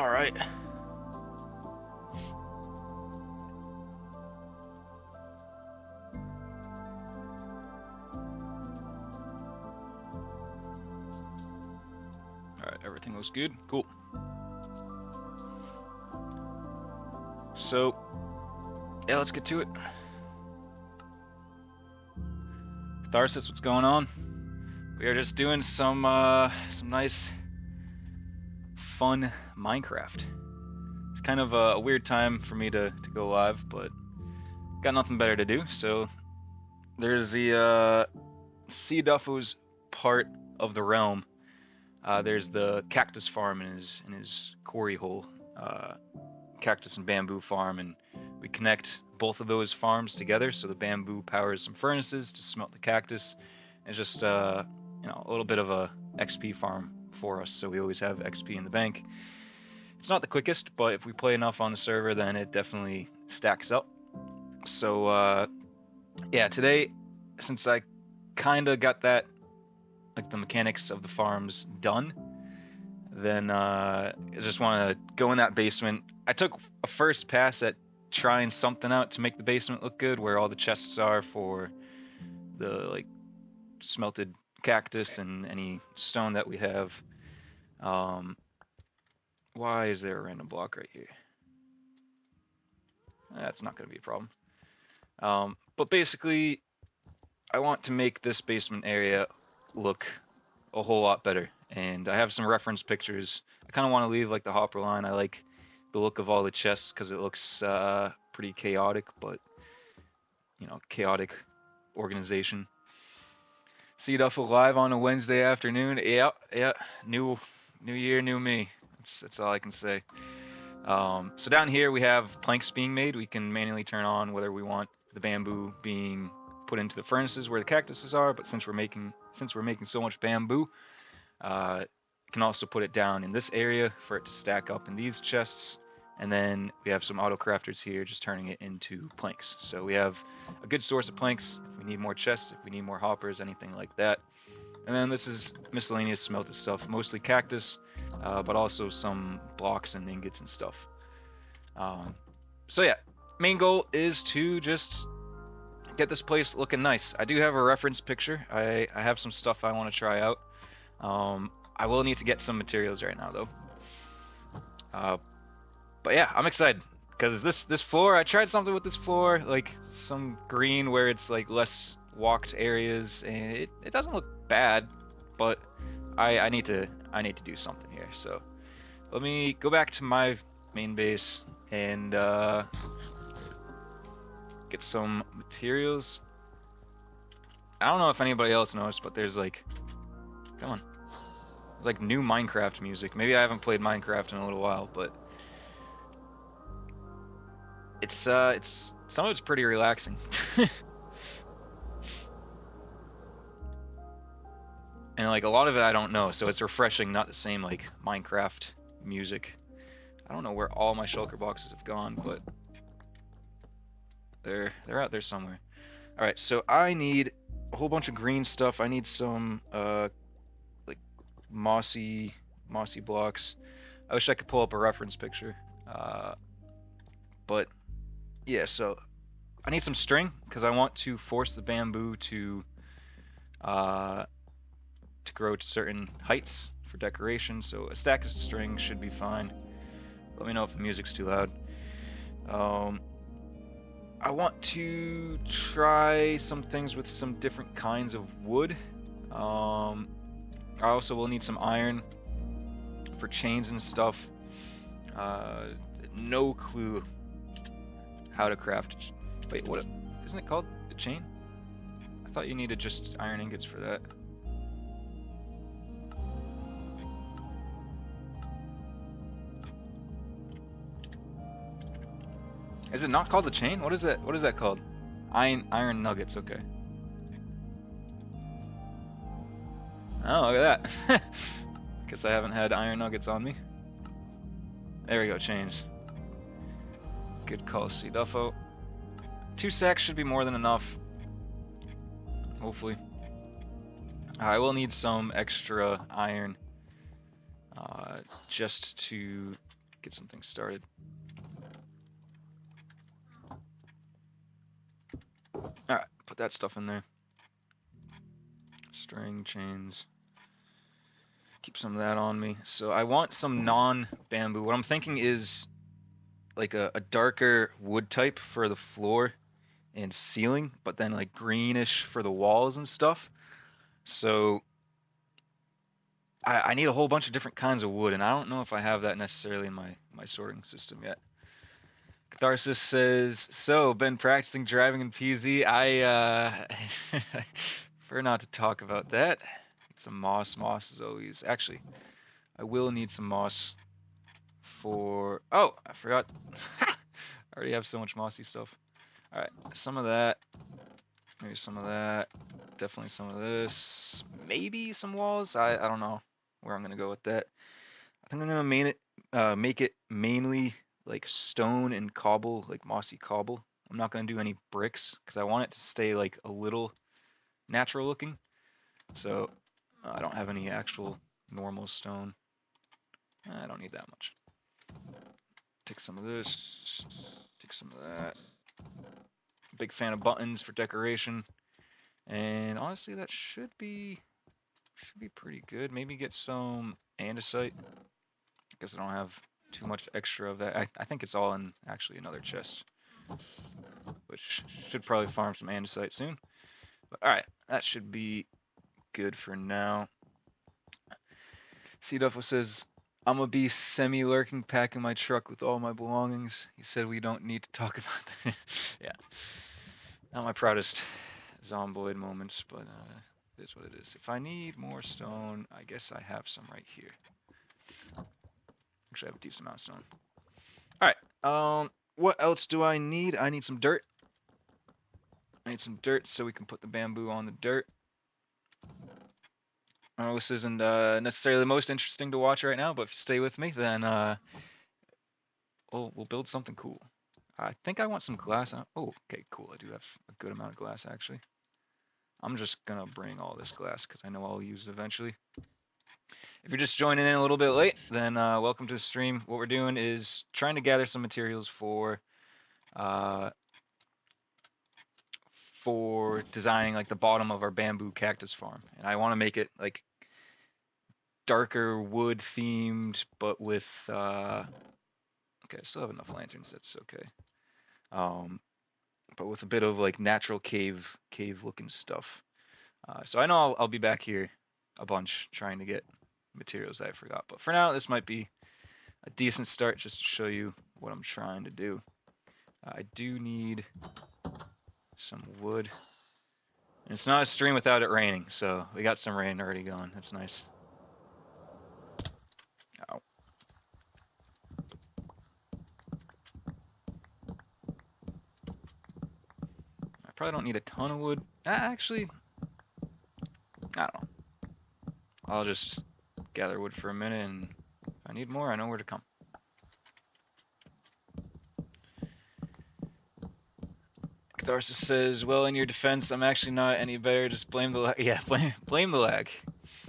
Alright. Alright, everything looks good. Cool. So, yeah, let's get to it. Catharsis, what's going on? We are just doing some nice, fun Minecraft. It's kind of a weird time for me to go live, but got nothing better to do. So there's the Sea Duffo's part of the realm. There's the cactus farm in his quarry hole, cactus and bamboo farm, and we connect both of those farms together. So the bamboo powers some furnaces to smelt the cactus. It's just a little bit of a XP farm for us. So we always have XP in the bank. It's not the quickest, but if we play enough on the server, then it definitely stacks up. So yeah, today, since I kind of got that, like the mechanics of the farms done, then I just want to go in that basement. I took a first pass at trying something out to make the basement look good, where all the chests are for the smelted cactus and any stone that we have. Why is there a random block right here? That's not going to be a problem. But basically, I want to make this basement area look a whole lot better. And I have some reference pictures. I kind of want to leave like the hopper line. I like the look of all the chests because it looks pretty chaotic, but chaotic organization. Sea Duffel live on a Wednesday afternoon. Yeah. New year, new me. That's all I can say. So down here we have planks being made. We can manually turn on whether we want the bamboo being put into the furnaces where the cactuses are. But since we're making so much bamboo, you can also put it down in this area for it to stack up in these chests. And then we have some auto crafters here just turning it into planks. So we have a good source of planks if we need more chests, if we need more hoppers, anything like that. And then this is miscellaneous smelted stuff, mostly cactus, but also some blocks and ingots and stuff. So yeah, main goal is to just get this place looking nice. I do have a reference picture. I have some stuff I want to try out. I will need to get some materials right now though. But yeah, I'm excited because this floor, I tried something with this floor, like some green where it's like less walked areas, and it doesn't look bad, but I need to do something here. So let me go back to my main base and get some materials. I don't know if anybody else noticed, but there's like, come on, there's like new Minecraft music. Maybe I haven't played Minecraft in a little while, but it's some of it's pretty relaxing. And like a lot of it I don't know, so it's refreshing, not the same like Minecraft music. I don't know where all my shulker boxes have gone, but they're out there somewhere. Alright, so I need a whole bunch of green stuff. I need some like mossy blocks. I wish I could pull up a reference picture. But yeah, so I need some string because I want to force the bamboo to grow to certain heights for decoration. So a stack of string should be fine. Let me know if the music's too loud. I want to try some things with some different kinds of wood. I also will need some iron for chains and stuff. No clue how to craft. Wait, what? Isn't it called a chain? I thought you needed just iron ingots for that. Is it not called a chain? What is that? What is that called? Iron nuggets. Okay. Oh, look at that. Guess I haven't had iron nuggets on me. There we go, chains. Good call, Sea Duffo. 2 sacks should be more than enough. Hopefully. I will need some extra iron just to get some things started. Alright, put that stuff in there. String, chains. Keep some of that on me. So I want some non-bamboo. What I'm thinking is like a darker wood type for the floor and ceiling, but then like greenish for the walls and stuff. So I need a whole bunch of different kinds of wood, and I don't know if I have that necessarily in my sorting system yet. Catharsis says, so, been practicing driving in PZ. I prefer not to talk about that. Need some moss. Moss is always... Actually, I will need some moss for... Oh, I forgot. I already have so much mossy stuff. Alright, some of that. Maybe some of that. Definitely some of this. Maybe some walls. I don't know where I'm going to go with that. I think I'm going to make it mainly like stone and cobble, like mossy cobble. I'm not going to do any bricks because I want it to stay like a little natural looking. So I don't have any actual normal stone. I don't need that much. Take some of this. Take some of that. Big fan of buttons for decoration. And honestly, that should be pretty good. Maybe get some andesite. I guess I don't have too much extra of that. I think it's all in actually another chest, which should probably farm some andesite soon. But alright, that should be good for now. C-Duffo says, I'm gonna be semi-lurking, packing my truck with all my belongings. He said we don't need to talk about that. Yeah. Not my proudest zomboid moments, but it is what it is. If I need more stone, I guess I have some right here. Actually, I have a decent amount of stone. Alright, what else do I need? I need some dirt. I need some dirt so we can put the bamboo on the dirt. I know this isn't necessarily the most interesting to watch right now, but if you stay with me, then we'll build something cool. I think I want some glass. Oh, okay, cool. I do have a good amount of glass, actually. I'm just gonna bring all this glass because I know I'll use it eventually. If you're just joining in a little bit late, then welcome to the stream. What we're doing is trying to gather some materials for designing like the bottom of our bamboo cactus farm, and I want to make it like darker wood themed, but with okay, I still have enough lanterns. That's okay. But with a bit of like natural cave looking stuff. So I know I'll be back here a bunch trying to get materials that I forgot. But for now, this might be a decent start just to show you what I'm trying to do. I do need some wood. And it's not a stream without it raining, so we got some rain already going. That's nice. Ow. I probably don't need a ton of wood. Actually, I don't know. I'll just gather wood for a minute, and if I need more, I know where to come. Catharsis says, well, in your defense, I'm actually not any better. Just blame the lag. Yeah, blame the lag.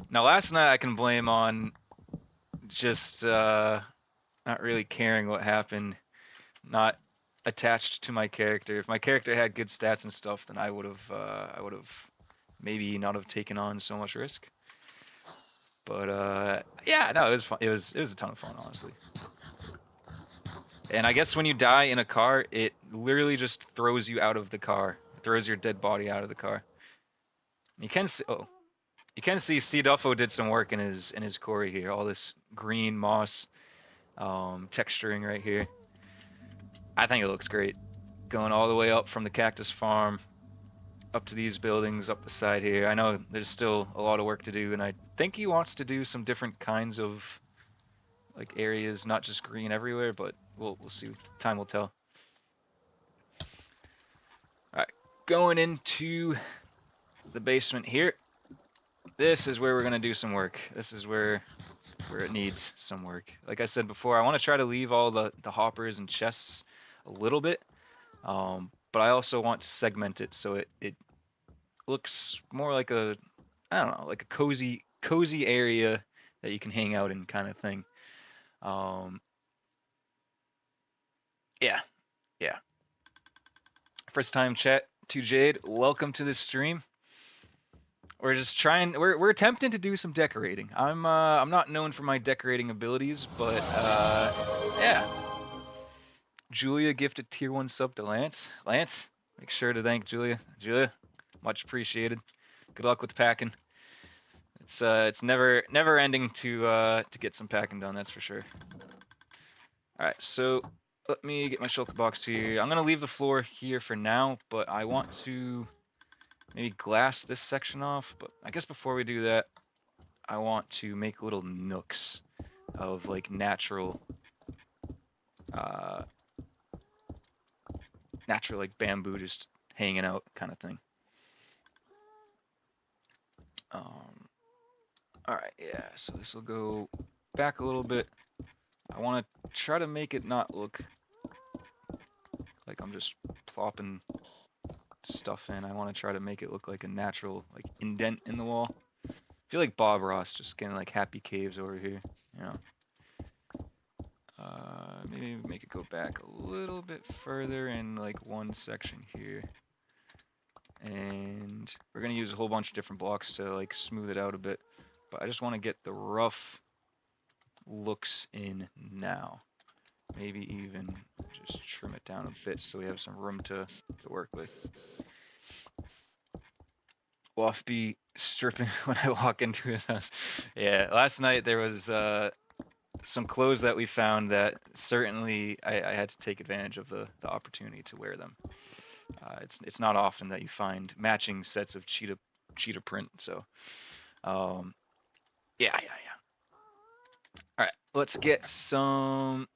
Now, last night I can blame on just not really caring what happened, not attached to my character. If my character had good stats and stuff, then I would have maybe not have taken on so much risk. But yeah, no, it was fun. It was a ton of fun, honestly. And I guess when you die in a car, it literally just throws you out of the car. It throws your dead body out of the car. You can see C-Duffo did some work in his quarry here. All this green moss texturing right here. I think it looks great. Going all the way up from the cactus farm up to these buildings up the side here. I know there's still a lot of work to do, and I think he wants to do some different kinds of like areas, not just green everywhere, but we'll see. Time will tell. Alright, going into the basement here. This is where we're gonna do some work. This is where it needs some work. Like I said before, I want to try to leave all the hoppers and chests a little bit, but I also want to segment it so it looks more like a, I don't know, like a cozy area that you can hang out in kind of thing. Yeah, yeah. First time chat to Jade. Welcome to the stream. We're just trying. We're attempting to do some decorating. I'm not known for my decorating abilities, but yeah. Julia gifted tier 1 sub to Lance. Lance, make sure to thank Julia. Julia, much appreciated. Good luck with packing. It's never ending to get some packing done, that's for sure. All right, so let me get my shulker box here. I'm gonna leave the floor here for now, but I want to maybe glass this section off. But I guess before we do that, I want to make little nooks of like natural like bamboo just hanging out kind of thing. All right, yeah. So this will go back a little bit. I want to try to make it not look like I'm just plopping stuff in. I want to try to make it look like a natural like indent in the wall. I feel like Bob Ross just getting like happy caves over here, you know. Maybe make it go back a little bit further in like one section here. And we're gonna use a whole bunch of different blocks to like smooth it out a bit. But I just want to get the rough looks in now. Maybe even just trim it down a bit so we have some room to work with. Woff be stripping when I walk into his house. Yeah, last night there was some clothes that we found that certainly I had to take advantage of the opportunity to wear them. It's not often that you find matching sets of cheetah print, so yeah. All right, let's get some.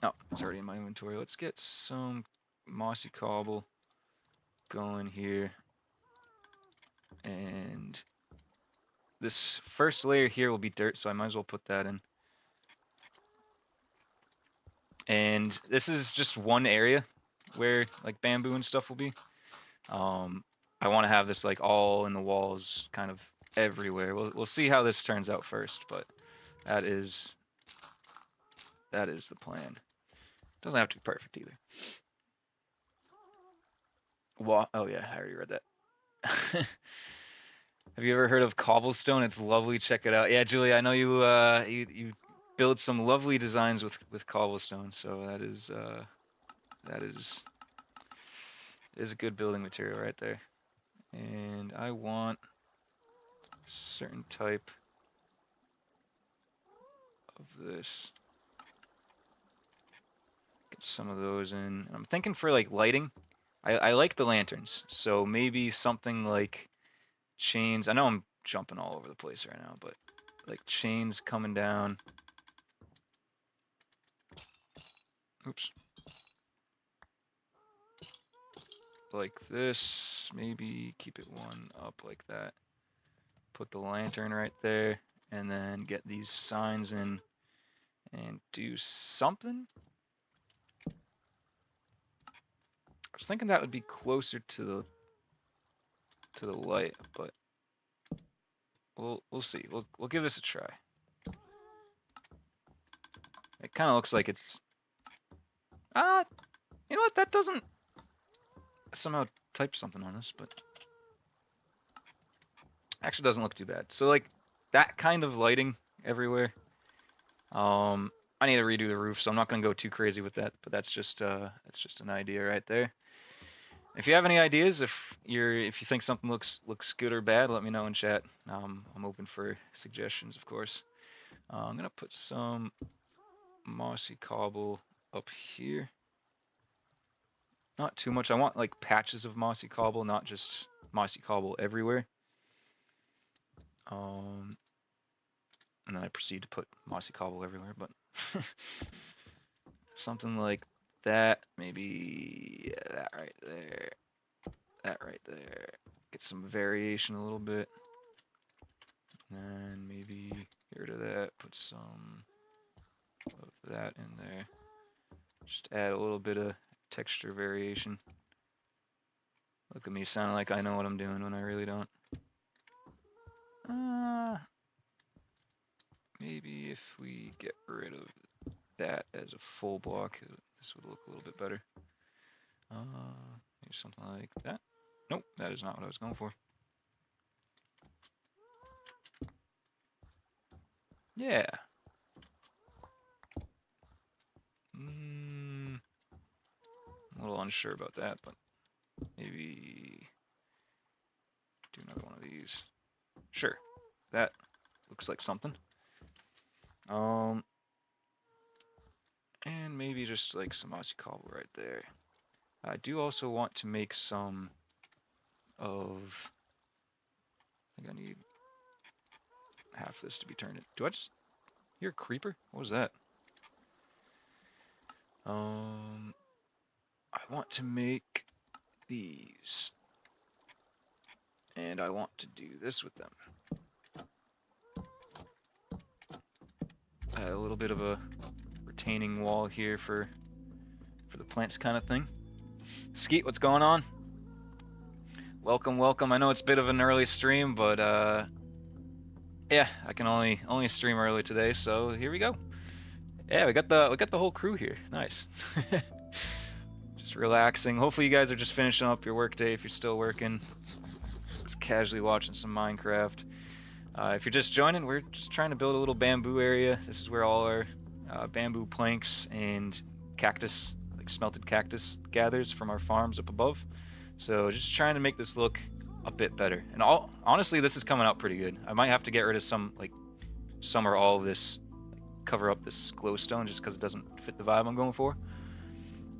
Oh, it's already in my inventory. Let's get some mossy cobble going here, and this first layer here will be dirt, so I might as well put that in. And this is just one area where like bamboo and stuff will be. I want to have this like all in the walls, kind of everywhere. We'll see how this turns out first, but that is the plan. Doesn't have to be perfect either. Well, oh yeah, I already read that. Have you ever heard of cobblestone? It's lovely. Check it out. Yeah, Julie, I know you build some lovely designs with cobblestone, so that is a good building material right there. And I want a certain type of this. Get some of those in. I'm thinking for like lighting, I like the lanterns, so maybe something like chains. I know I'm jumping all over the place right now, but like chains coming down. Oops. Like this, maybe keep it one up like that. Put the lantern right there, and then get these signs in and do something. I was thinking that would be closer to the light, but we'll see. We'll give this a try. It kind of looks like it's you know what? That doesn't somehow type something on this, but actually doesn't look too bad. So like that kind of lighting everywhere. I need to redo the roof, so I'm not gonna go too crazy with that. But that's just an idea right there. If you have any ideas, if you think something looks good or bad, let me know in chat. I'm open for suggestions, of course. I'm gonna put some mossy cobble up here. Not too much. I want like patches of mossy cobble, not just mossy cobble everywhere. And then I proceed to put mossy cobble everywhere, but something like that. Maybe that right there. That right there. Get some variation a little bit. And maybe get rid of that. Put some of that in there. Just add a little bit of texture variation. Look at me sounding like I know what I'm doing when I really don't. Maybe if we get rid of that as a full block, this would look a little bit better. Maybe something like that. Nope, that is not what I was going for. Yeah. I'm a little unsure about that, but maybe do another one of these. Sure, that looks like something. And maybe just like some mossy cobble right there. I do also want to make some of, I think I need half this to be turned in. Do I just hear a creeper? What was that? I want to make these. And I want to do this with them. A little bit of a retaining wall here for the plants kind of thing. Skeet, what's going on? Welcome, welcome. I know it's a bit of an early stream, but yeah, I can only stream early today, so here we go. Yeah, we got the whole crew here. Nice. Just relaxing. Hopefully you guys are just finishing up your workday if you're still working. Just casually watching some Minecraft. If you're just joining, we're just trying to build a little bamboo area. This is where all our bamboo planks and cactus, like smelted cactus, gathers from our farms up above. So just trying to make this look a bit better. And honestly, this is coming out pretty good. I might have to get rid of some or all of this, cover up this glowstone just because it doesn't fit the vibe I'm going for.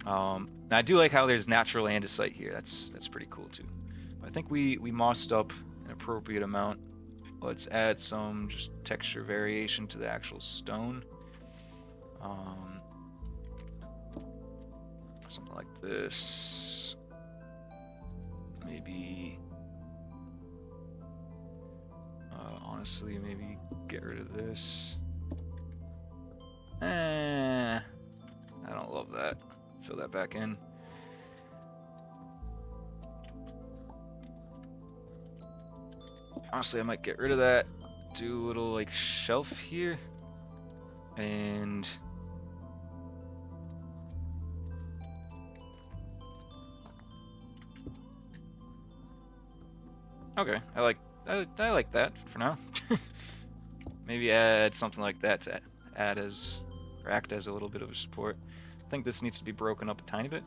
Now I do like how there's natural andesite here. That's pretty cool too. I think we mossed up an appropriate amount. Let's add some just texture variation to the actual stone. Something like this. Maybe, honestly, maybe get rid of this. I don't love that. Fill that back in. Honestly, I might get rid of that. Do a little like shelf here. And okay, I like that for now. Maybe add something like that to act as a little bit of a support. I think this needs to be broken up a tiny bit.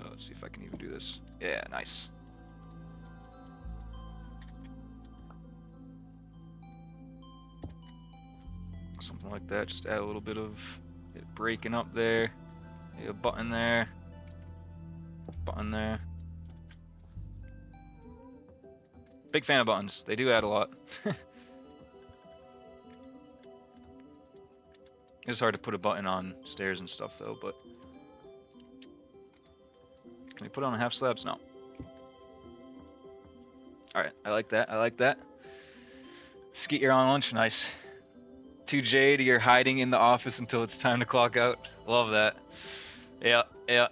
Let's see if I can even do this. Yeah, nice. Something like that. Just add a little bit of it breaking up there. A button there. Button there. Big fan of buttons. They do add a lot. It's hard to put a button on stairs and stuff though, but can we put it on half slabs? No. Alright, I like that. I like that. Skeet, you're on lunch. Nice. 2Jade, you're hiding in the office until it's time to clock out. Love that. Yeah, yeah.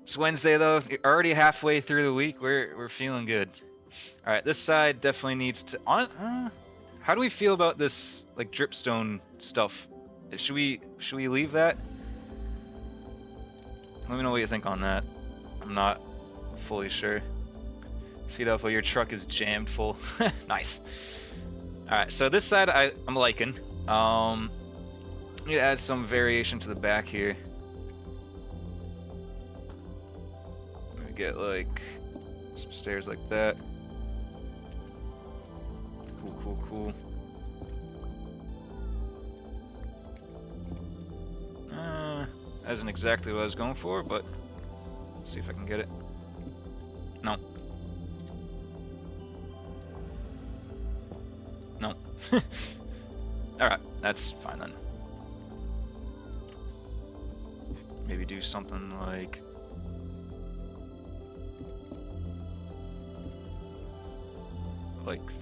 It's Wednesday though. You're already halfway through the week. We're feeling good. Alright, this side definitely needs to... how do we feel about this like dripstone stuff? Should we leave that? Let me know what you think on that. I'm not fully sure. See that your truck is jammed full. Nice. Alright, so this side I'm liking. Need to add some variation to the back here. Maybe get like some stairs like that. Cool, cool, cool. That isn't exactly what I was going for, but let's see if I can get it. No. No. Alright, that's fine then. Maybe do something like...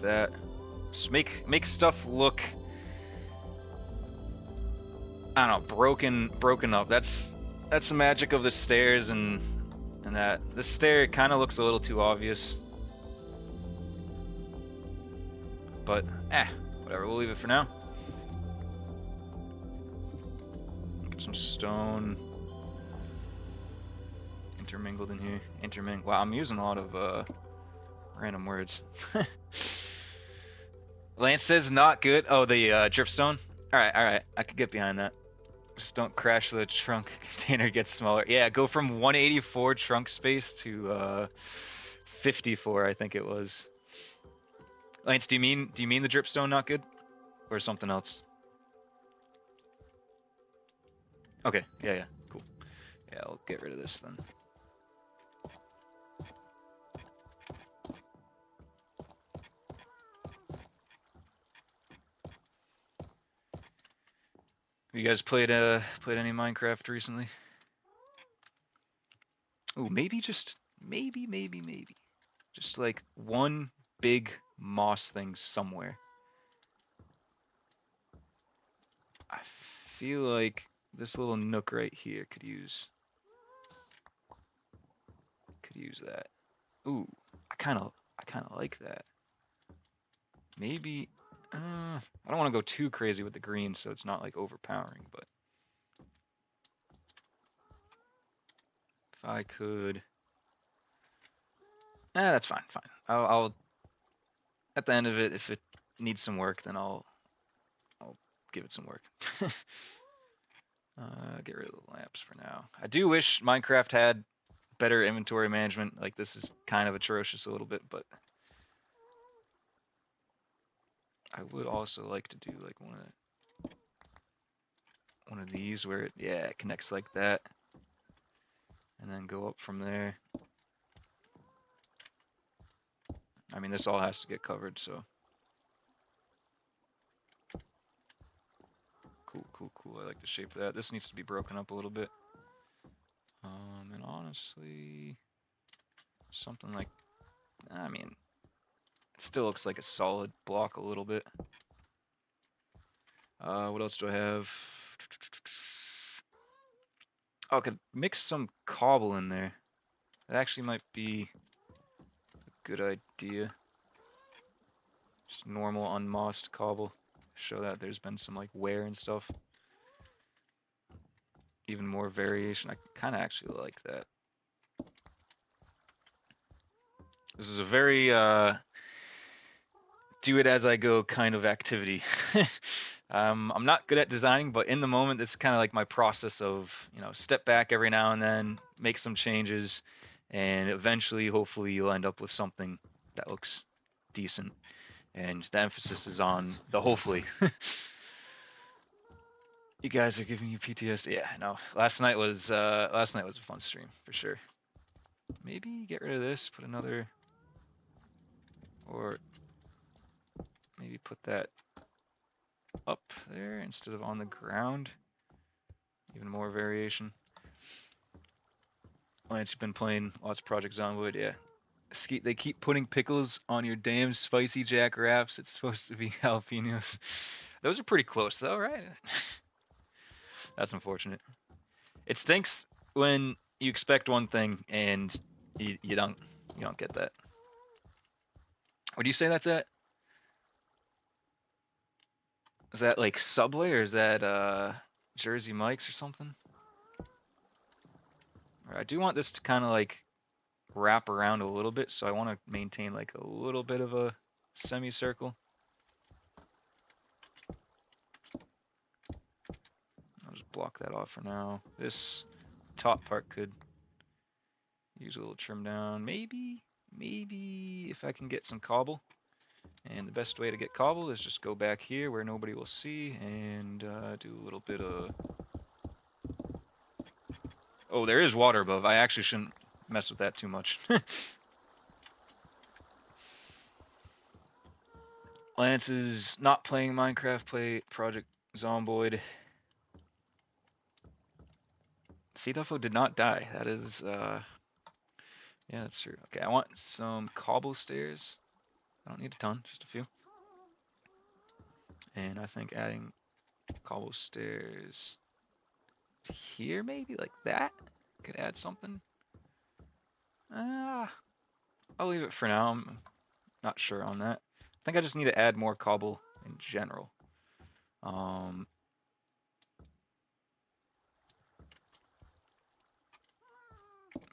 that. Just make stuff look... I don't know, broken up. That's the magic of the stairs and that. This stair kind of looks a little too obvious. But, Whatever, we'll leave it for now. Get some stone intermingled in here. Wow, I'm using a lot of random words. Lance says not good. Oh, the dripstone? Alright. I could get behind that. Just don't crash the trunk container gets smaller. Yeah, go from 184 trunk space to 54, I think it was. Lance, do you mean the dripstone not good? Or something else? Okay, yeah, cool. Yeah, I'll get rid of this then. You guys played any Minecraft recently? Ooh, maybe just maybe. Just like one big moss thing somewhere. I feel like this little nook right here could use that. Ooh, I kind of like that. Maybe I don't want to go too crazy with the green so it's not like overpowering, but if I could that's fine. I'll at the end of it, if it needs some work, then I'll give it some work. Get rid of the lamps for now. I do wish Minecraft had better inventory management. Like, this is kind of atrocious a little bit, but I would also like to do like one of these where it connects like that, and then go up from there. I mean, this all has to get covered, so cool. I like the shape of that. This needs to be broken up a little bit. And honestly, something like, I mean, it still looks like a solid block a little bit. What else do I have? Oh, I could mix some cobble in there. That actually might be a good idea. Just normal unmossed cobble. Show that there's been some like wear and stuff. Even more variation. I kind of actually like that. This is a very do it as I go kind of activity. I'm not good at designing, but in the moment, this is kind of like my process of, step back every now and then, make some changes, and eventually, hopefully, you'll end up with something that looks decent. And the emphasis is on the hopefully. You guys are giving you PTSD. Yeah, no. Last night was a fun stream for sure. Maybe get rid of this, put another, or maybe put that up there instead of on the ground. Even more variation. Lance, you've been playing lots of Project Zomboid, yeah. They keep putting pickles on your damn spicy jack wraps. It's supposed to be jalapenos. Those are pretty close though, right? That's unfortunate. It stinks when you expect one thing and you don't get that. What do you say that's at? Is that like Subway or is that Jersey Mike's or something? I do want this to kind of like wrap around a little bit, so I want to maintain like a little bit of a semicircle. I'll just block that off for now. This top part could use a little trim down. Maybe if I can get some cobble. And the best way to get cobble is just go back here where nobody will see and do a little bit of... Oh, there is water above. I actually shouldn't mess with that too much. Lance is not playing Minecraft, play Project Zomboid. C-Duffo did not die. That is, yeah, that's true. Okay, I want some cobble stairs. I don't need a ton, just a few. And I think adding cobble stairs to here, maybe like that, could add something. I'll leave it for now. I'm not sure on that. I think I just need to add more cobble in general.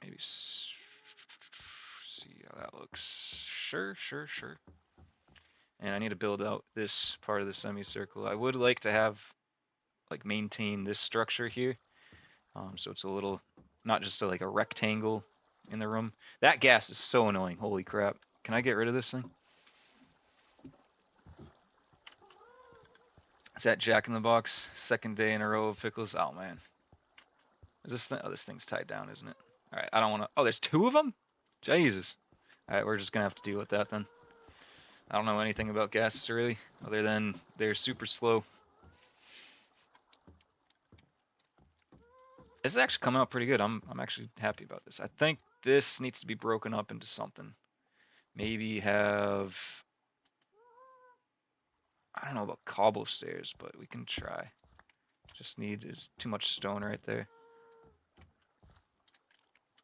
Maybe see how that looks. Sure. And I need to build out this part of the semicircle. I would like to have, like, maintain this structure here. So it's a little, not just like a rectangle in the room. That gas is so annoying. Holy crap. Can I get rid of this thing? Is that Jack in the Box? Second day in a row of pickles? Oh, man. Is this thing? Oh, this thing's tied down, isn't it? All right, I don't want to. Oh, there's two of them? Jesus. All right, we're just going to have to deal with that then. I don't know anything about gases really, other than they're super slow. This is actually coming out pretty good. I'm actually happy about this. I think this needs to be broken up into something. Maybe have, I don't know about cobble stairs, but we can try. Just needs too much stone right there.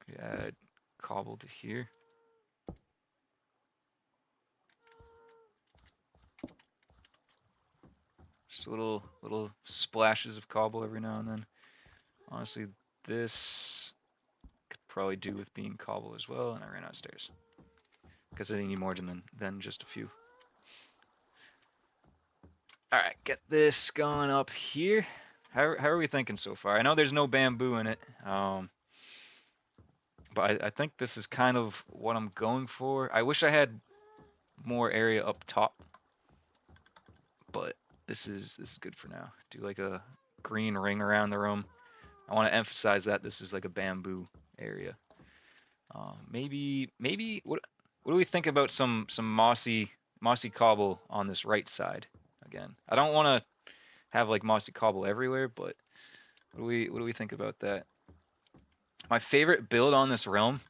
We add cobble to here. Just little splashes of cobble every now and then. Honestly, this could probably do with being cobble as well, and I ran out of stairs. Because I need more than just a few. Alright, get this going up here. How are we thinking so far? I know there's no bamboo in it, but I think this is kind of what I'm going for. I wish I had more area up top, but this is good for now. Do like a green ring around the room. I want to emphasize that this is like a bamboo area. Maybe what do we think about some mossy cobble on this right side again? I don't want to have like mossy cobble everywhere, but what do we think about that? My favorite build on this realm.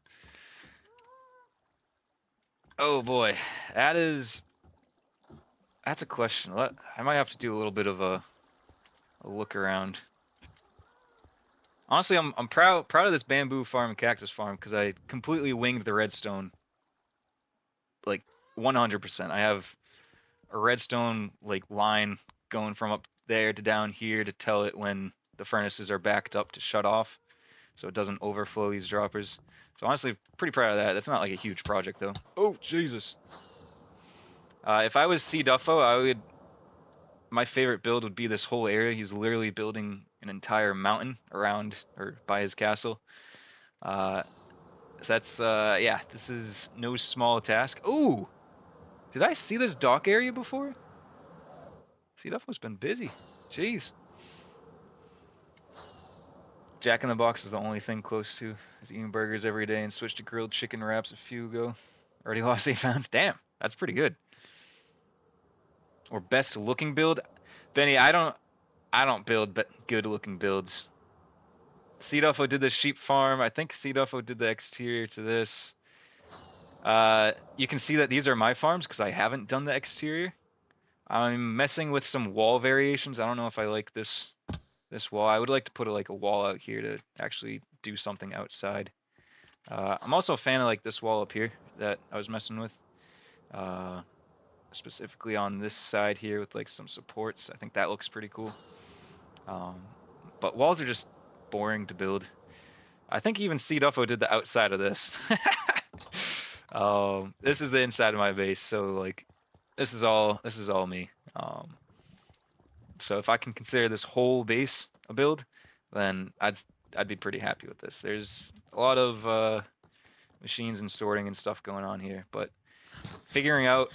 Oh boy, that's a question. I might have to do a little bit of a look around. Honestly, I'm proud of this bamboo farm and cactus farm because I completely winged the redstone, like 100%. I have a redstone like line going from up there to down here to tell it when the furnaces are backed up to shut off, so it doesn't overflow these droppers. So honestly, pretty proud of that. That's not like a huge project though. Oh Jesus! If I was C Duffo, my favorite build would be this whole area. He's literally building an entire mountain around or by his castle. So that's yeah, this is no small task. Ooh, did I see this dock area before? C Duffo's been busy. Jeez. Jack in the Box is the only thing close to. He's eating burgers every day and switched to grilled chicken wraps a few ago. Already lost 8 pounds. Damn, that's pretty good. Or best looking build, Benny. I don't build good looking builds. C Duffo did the sheep farm. I think C Duffo did the exterior to this. You can see that these are my farms because I haven't done the exterior. I'm messing with some wall variations. I don't know if I like this wall. I would like to put like a wall out here to actually do something outside. I'm also a fan of like this wall up here that I was messing with. Specifically on this side here with like some supports. I think that looks pretty cool. But walls are just boring to build. I think even C Duffo did the outside of this. This is the inside of my base, so like this is all me. So if I can consider this whole base a build, then I'd be pretty happy with this. There's a lot of machines and sorting and stuff going on here, but figuring out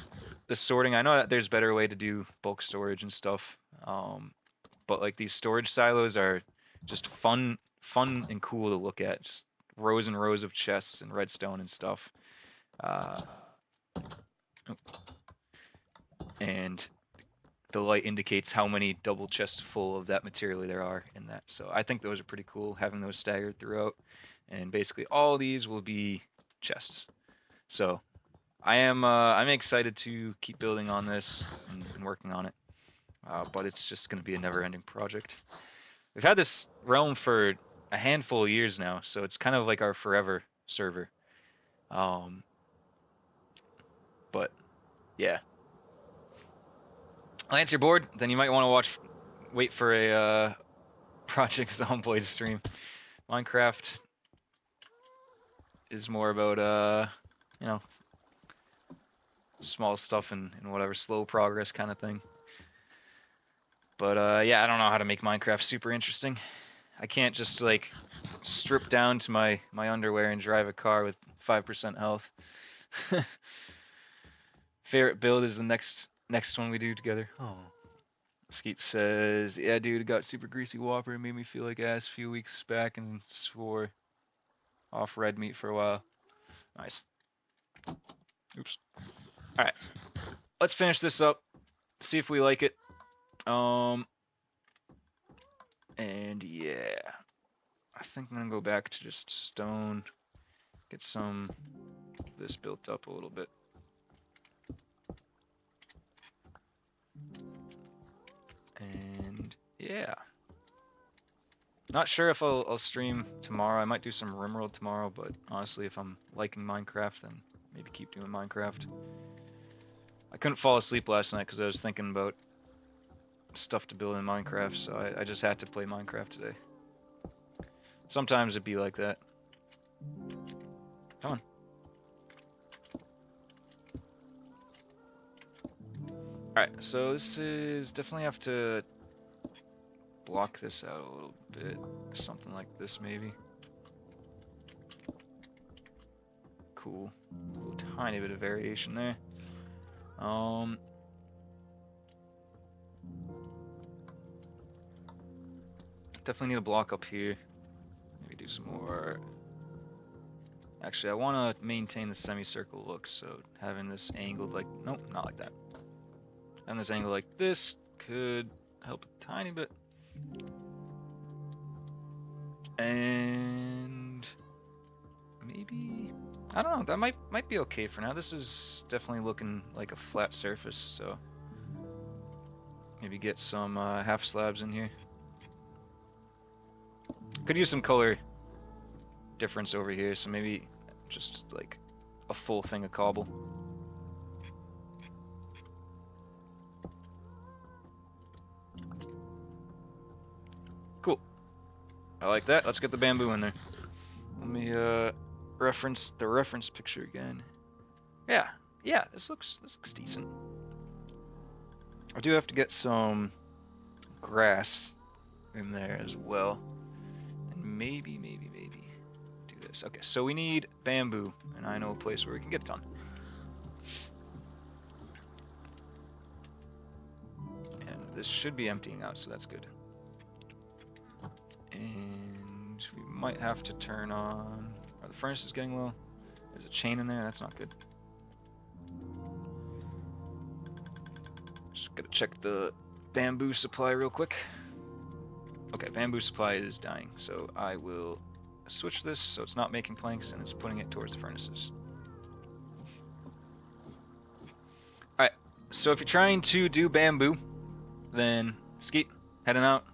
the sorting, I know that there's better way to do bulk storage and stuff. But like these storage silos are just fun and cool to look at. Just rows and rows of chests and redstone and stuff. And the light indicates how many double chests full of that material there are in that. So I think those are pretty cool, having those staggered throughout. And basically all these will be chests. So I'm excited to keep building on this and working on it. But it's just going to be a never-ending project. We've had this realm for a handful of years now, so it's kind of like our forever server. But yeah. Lance, you're bored? Then you might want to wait for a Project Zomboid stream. Minecraft is more about you know, small stuff and whatever, slow progress kind of thing. But yeah, I don't know how to make Minecraft super interesting. I can't just like strip down to my underwear and drive a car with 5% health. Favorite build is the next one we do together. Oh. Skeet says, yeah, dude, got super greasy Whopper and made me feel like ass a few weeks back and swore off red meat for a while. Nice. Oops. Alright. Let's finish this up. See if we like it. And yeah. I think I'm gonna go back to just stone. Get some of this built up a little bit. And yeah. Not sure if I'll stream tomorrow. I might do some RimWorld tomorrow, but honestly, if I'm liking Minecraft, then maybe keep doing Minecraft. I couldn't fall asleep last night because I was thinking about stuff to build in Minecraft, so I just had to play Minecraft today. Sometimes it'd be like that. Come on. Alright, so this is definitely have to block this out a little bit. Something like this, maybe. Cool. A little tiny bit of variation there. Definitely need a block up here. Maybe do some more. Actually, I want to maintain the semicircle look, so having this angled like, nope, not like that. Having this angle like this could help a tiny bit. And maybe, I don't know, that might be okay for now. This is definitely looking like a flat surface, so maybe get some half slabs in here. Could use some color difference over here, so maybe just like a full thing of cobble. Cool. I like that. Let's get the bamboo in there. Let me reference the reference picture again. Yeah, this looks decent. I do have to get some grass in there as well. And maybe do this. Okay, so we need bamboo, and I know a place where we can get a ton. And this should be emptying out, so that's good. And we might have to turn on... Are the furnaces getting low? There's a chain in there, that's not good. Just gotta check the bamboo supply real quick. Okay, bamboo supply is dying, so I will switch this so it's not making planks and it's putting it towards the furnaces. Alright, so if you're trying to do bamboo, then Skeet, heading out.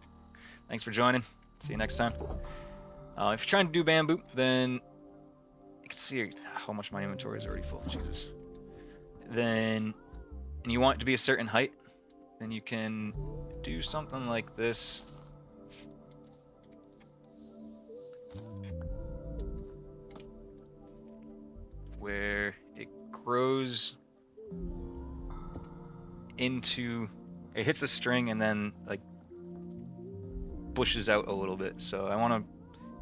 Thanks for joining. See you next time. If you're trying to do bamboo, then you can see how much my inventory is already full. Jesus. And you want it to be a certain height, then you can do something like this. Where it grows into, it hits a string and then like bushes out a little bit. So I want to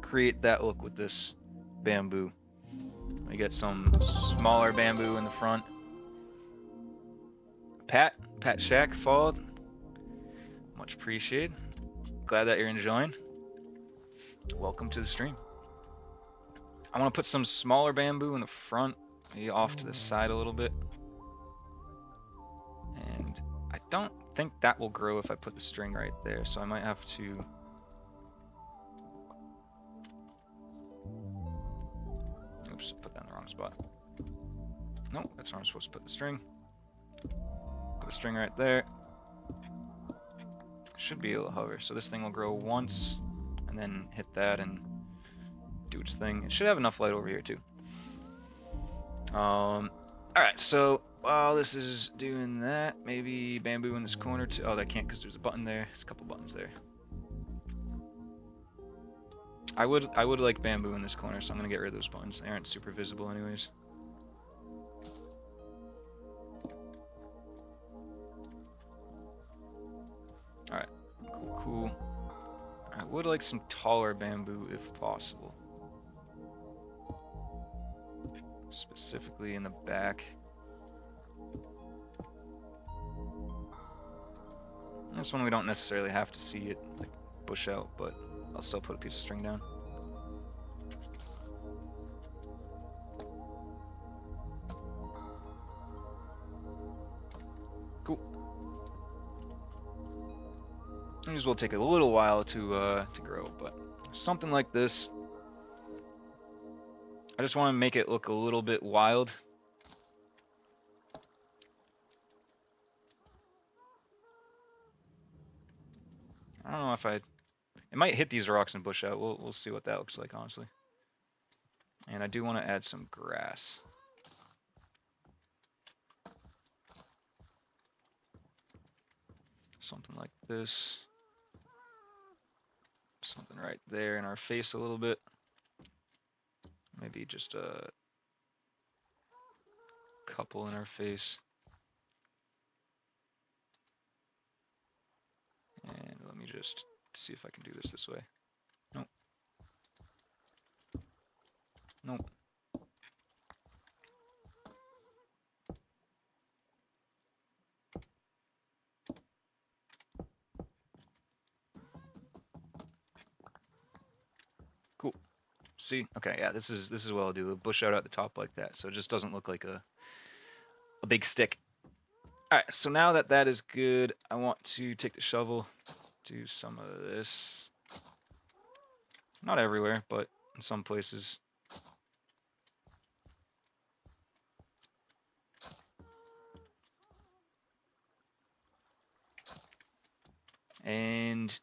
create that look with this bamboo. I get some smaller bamboo in the front. Pat Shack followed. Much appreciated. Glad that you're enjoying. Welcome to the stream. I want to put some smaller bamboo in the front, maybe off to the side a little bit. And I don't think that will grow if I put the string right there, so I might have to... Oops, put that in the wrong spot. Nope, that's where I'm supposed to put the string. Put the string right there. Should be able to hover, so this thing will grow once, and then hit that and do its thing. It should have enough light over here too. Alright, so while this is doing that, maybe bamboo in this corner too. Oh, that can't because there's a button there. There's a couple buttons there. I would like bamboo in this corner, so I'm gonna get rid of those buttons. They aren't super visible anyways. Alright, cool. I would like some taller bamboo if possible. Specifically in the back. This one we don't necessarily have to see it like bush out, but I'll still put a piece of string down. Cool. These will take a little while to grow, but something like this. I just want to make it look a little bit wild. I don't know if it might hit these rocks and bush out. We'll see what that looks like, honestly. And I do want to add some grass. Something like this. Something right there in our face a little bit. Maybe just a couple in our face. And let me just see if I can do this way. Nope. Nope. Cool. See? Okay, yeah, this is what I'll do. A bush out at the top like that, so it just doesn't look like a big stick. Alright, so now that that is good, I want to take the shovel, do some of this. Not everywhere, but in some places. And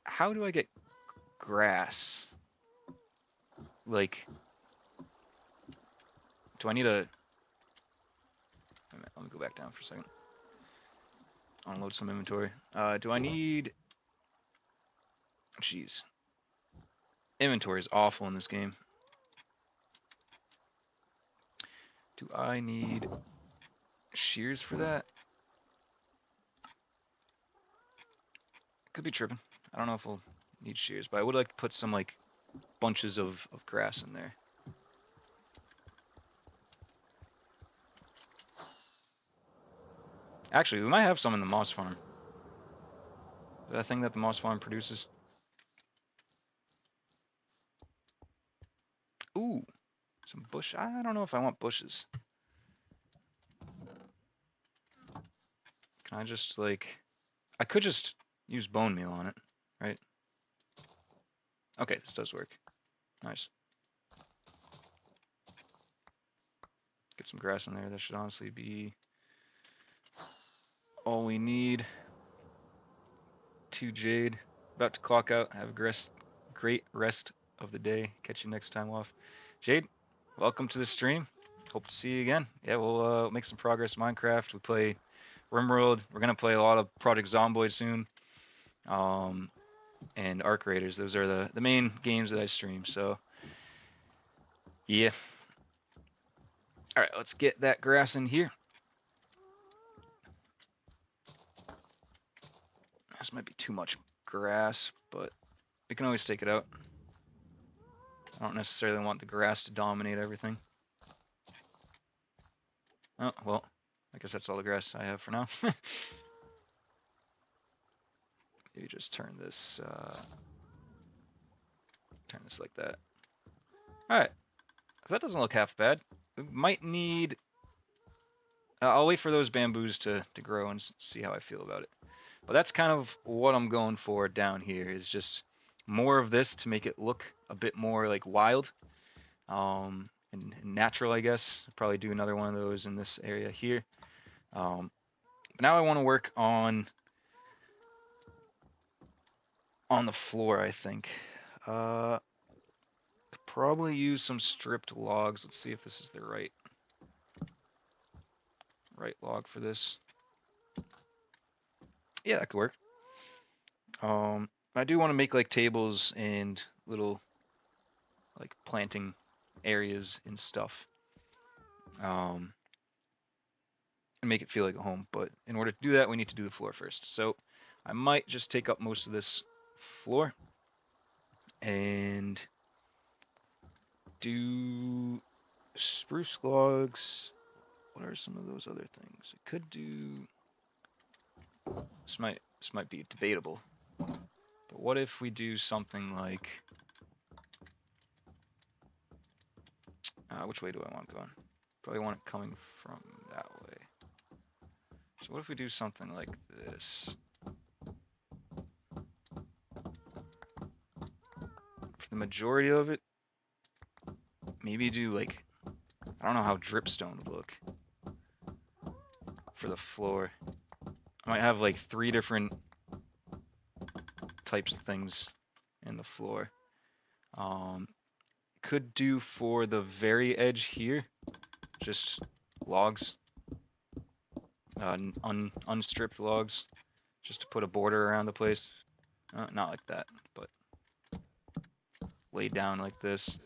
how do I get grass? Like, do I need a... Wait a minute, let me go back down for a second. Unload some inventory. Do I need... Jeez. Inventory is awful in this game. Do I need shears for that? Could be tripping. I don't know if we'll need shears, but I would like to put some like bunches of grass in there. Actually, we might have some in the moss farm. Is that a thing that the moss farm produces? Ooh, some bush. I don't know if I want bushes. Can I just like... I could just use bone meal on it, right? Okay, this does work. Nice. Get some grass in there. That should honestly be all we need. 2 jade. About to clock out. Have a great rest of the day. Catch you next time off. Jade, welcome to the stream. Hope to see you again. Yeah, we'll make some progress in Minecraft. We play RimWorld. We're gonna play a lot of Project Zomboid soon. And Arc Raiders. Those are the main games that I stream. So yeah. All right, let's get that grass in here. This might be too much grass, but we can always take it out. I don't necessarily want the grass to dominate everything. Oh, well, I guess that's all the grass I have for now. Maybe just turn this like that. Alright, that doesn't look half bad. We might need... I'll wait for those bamboos to grow and see how I feel about it. But that's kind of what I'm going for down here, is just more of this to make it look a bit more like wild and natural, I guess. I'll probably do another one of those in this area here. But now I want to work on the floor, I think. Could probably use some stripped logs. Let's see if this is the right right log for this. Yeah, that could work. I do want to make like tables and little like planting areas and stuff. And make it feel like a home. But in order to do that, we need to do the floor first. So I might just take up most of this floor and do spruce logs. What are some of those other things? I could do. This might be debatable. But what if we do something like? Which way do I want going? Probably want it coming from that way. So what if we do something like this? For the majority of it, maybe do like, I don't know how dripstone would look for the floor. I might have like 3 different types of things in the floor. Could do for the very edge here, just logs, unstripped logs, just to put a border around the place. Not like that, but laid down like this.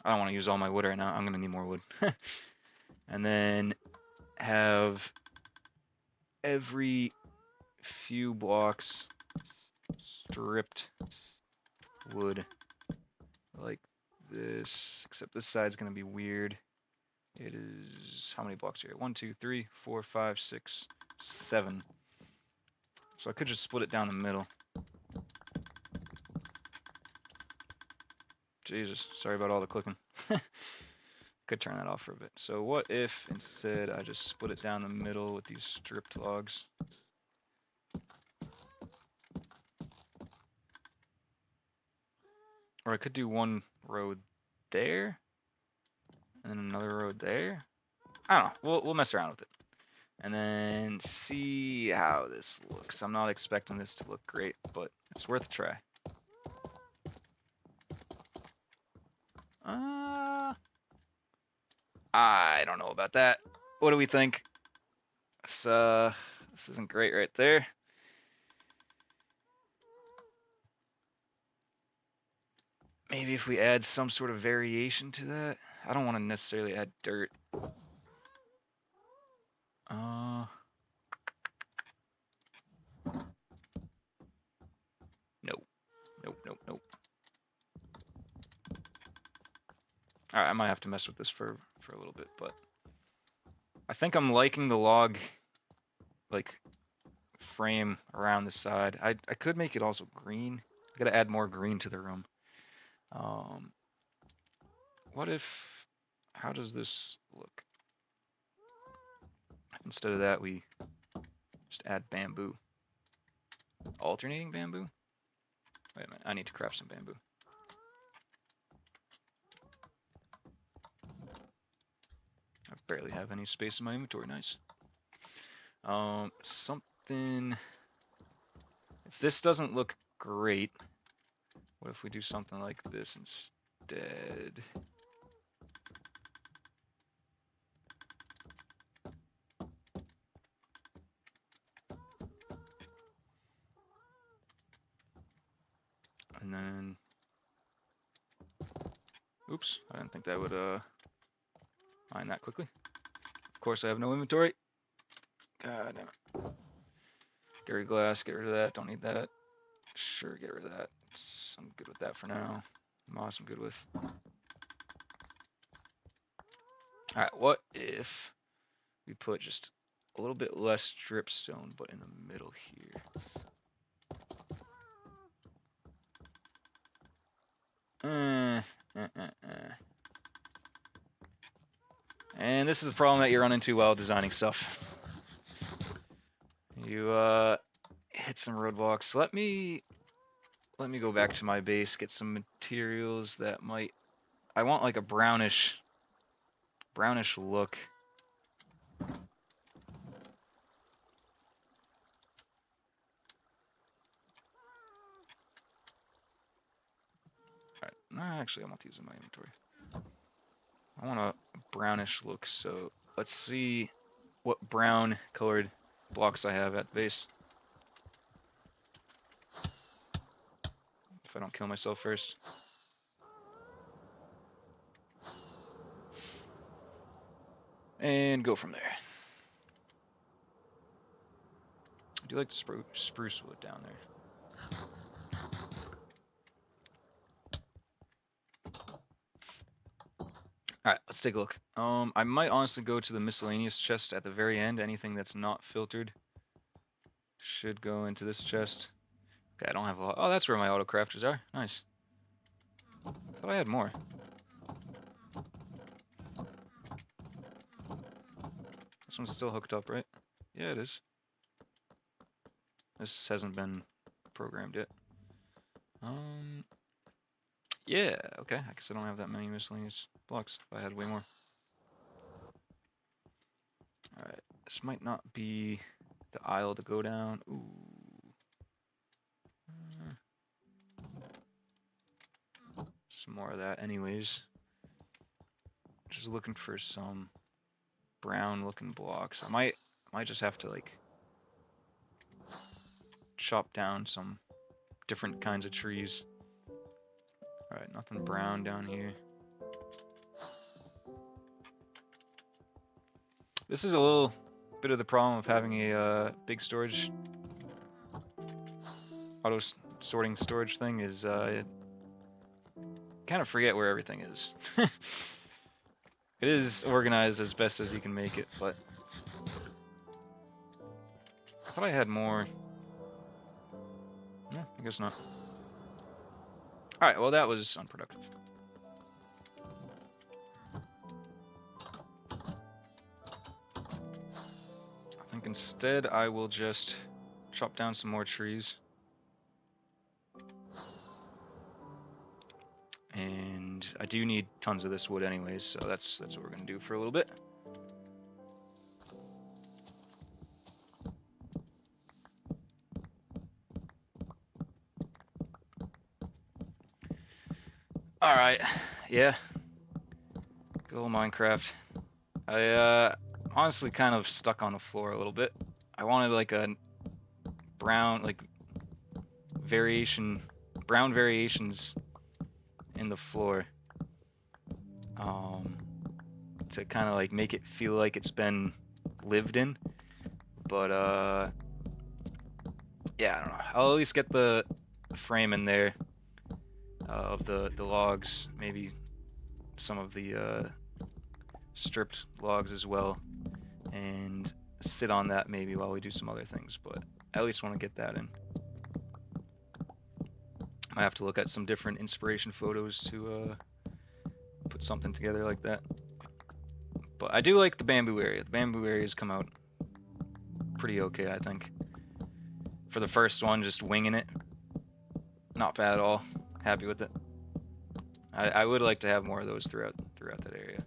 I don't want to use all my wood right now. I'm going to need more wood. And then have every few blocks stripped wood like this, except this side's going to be weird. It is, how many blocks here? 1, 2, 3, 4, 5, 6, 7. So I could just split it down the middle. Jesus, sorry about all the clicking. Could turn that off for a bit. So what if instead I just split it down the middle with these stripped logs? Or I could do one road there, and then another road there. I don't know. We'll mess around with it, and then see how this looks. I'm not expecting this to look great, but it's worth a try. I don't know about that. What do we think? This isn't great right there. Maybe if we add some sort of variation to that. I don't want to necessarily add dirt. Nope. All right, I might have to mess with this for a little bit, but I think I'm liking the log like frame around the side. I could make it also green. I gotta add more green to the room. What if? How does this look? Instead of that, we just add bamboo. Alternating bamboo? Wait a minute, I need to craft some bamboo. I barely have any space in my inventory, nice. Something... If this doesn't look great, what if we do something like this instead? And then... Oops, I didn't think that would mine that quickly. Of course, I have no inventory. God damn it. Get rid of glass, get rid of that, don't need that. Sure, get rid of that. I'm good with that for now. Moss I'm good with. Alright, what if we put just a little bit less dripstone, but in the middle here? And this is the problem that you run into while designing stuff. You hit some roadblocks. Let me go back to my base, get some materials that might... I want like a brownish look. Alright, Actually, I want these in my inventory. I want a brownish look, so let's see what brown colored blocks I have at the base. If I don't kill myself first. And go from there. I do like the spruce wood down there. Alright, let's take a look. I might honestly go to the miscellaneous chest at the very end. Anything that's not filtered should go into this chest. Okay, I don't have a lot. Oh, that's where my auto crafters are. Nice. I thought I had more. This one's still hooked up, right? Yeah, it is. This hasn't been programmed yet. Yeah, okay. I guess I don't have that many miscellaneous blocks. If I had way more. Alright, this might not be the aisle to go down. Ooh. Some more of that anyways. Just looking for some brown looking blocks. I might just have to like chop down some different kinds of trees. Alright, nothing brown down here. This is a little bit of the problem of having a big storage, auto sorting storage thing is kind of forget where everything is. It is organized as best as you can make it, but I thought I had more. No, I guess not. Alright, well that was unproductive. I think instead I will just chop down some more trees. And I do need tons of this wood anyways, so that's what we're gonna do for a little bit. Alright, yeah. Good old Minecraft. I honestly kind of stuck on the floor a little bit. I wanted like a brown, like brown variations in the floor. To kind of like make it feel like it's been lived in. But yeah, I don't know. I'll at least get the frame in there of the logs, maybe some of the stripped logs as well, and sit on that maybe while we do some other things, but I at least want to get that in. I have to look at some different inspiration photos to put something together like that. But I do like the bamboo area. The bamboo areas come out pretty okay, I think. For the first one, just winging it, not bad at all. Happy with it. I would like to have more of those throughout that area.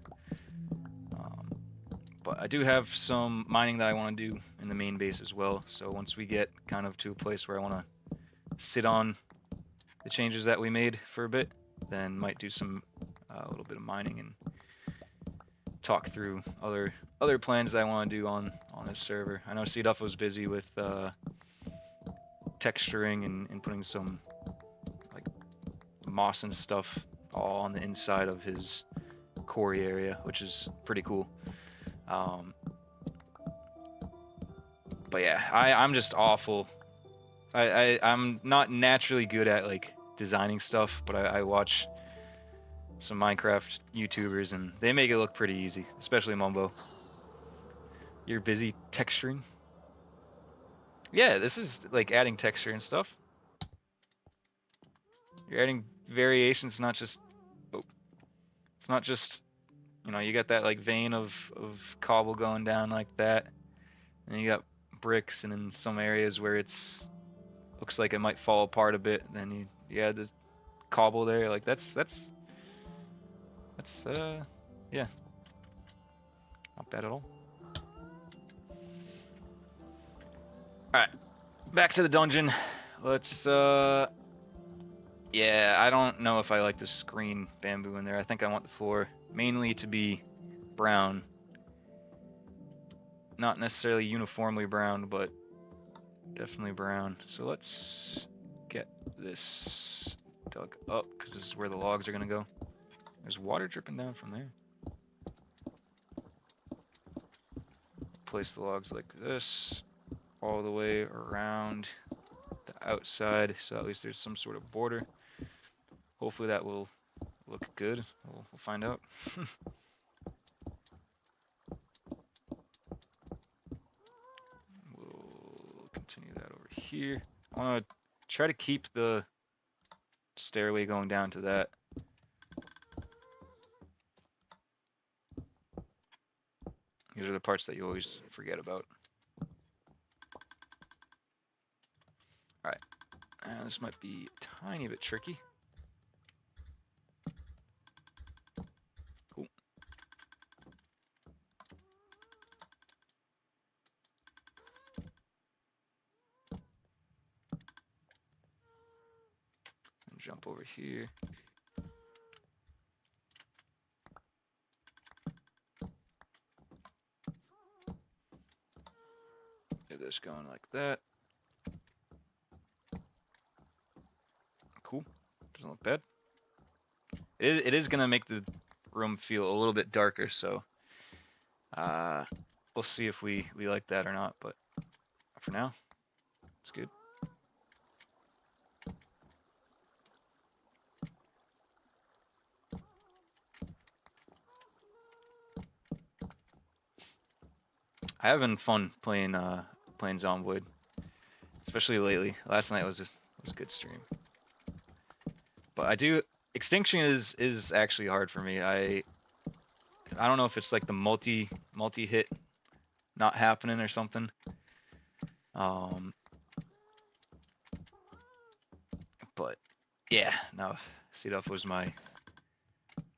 But I do have some mining that I want to do in the main base as well. So once we get kind of to a place where I want to sit on the changes that we made for a bit, then might do some a little bit of mining and talk through other plans that I want to do on this server. I know C-Duff was busy with texturing and putting some like moss and stuff all on the inside of his quarry area, which is pretty cool. But yeah, I'm just awful. I'm not naturally good at like designing stuff, but I watch some Minecraft YouTubers and they make it look pretty easy, especially Mumbo. You're busy texturing? Yeah, this is like adding texture and stuff. You're adding variations, not just... Oh. It's not just, you know, you got that like vein of cobble going down like that. And you got bricks, and in some areas where it's looks like it might fall apart a bit, then you add the cobble there. Like that's yeah, not bad at all. Alright, back to the dungeon. Let's Yeah, I don't know if I like this green bamboo in there. I think I want the floor mainly to be brown. Not necessarily uniformly brown, but definitely brown. So let's get this dug up, because this is where the logs are going to go. There's water dripping down from there. Place the logs like this, all the way around the outside, so at least there's some sort of border. Hopefully that will look good. We'll find out. We'll continue that over here. I want to try to keep the stairway going down to that. These are the parts that you always forget about. Alright, this might be a tiny bit tricky. Cool. And jump over here. Get this going like that. Cool. Doesn't look bad. It is gonna make the room feel a little bit darker, so we'll see if we like that or not, but for now, it's good. I have been fun playing Zomboid, especially lately. Last night was a good stream. But I do Extinction is actually hard for me. I don't know if it's like the multi hit not happening or something. But yeah, no, Seeduff was my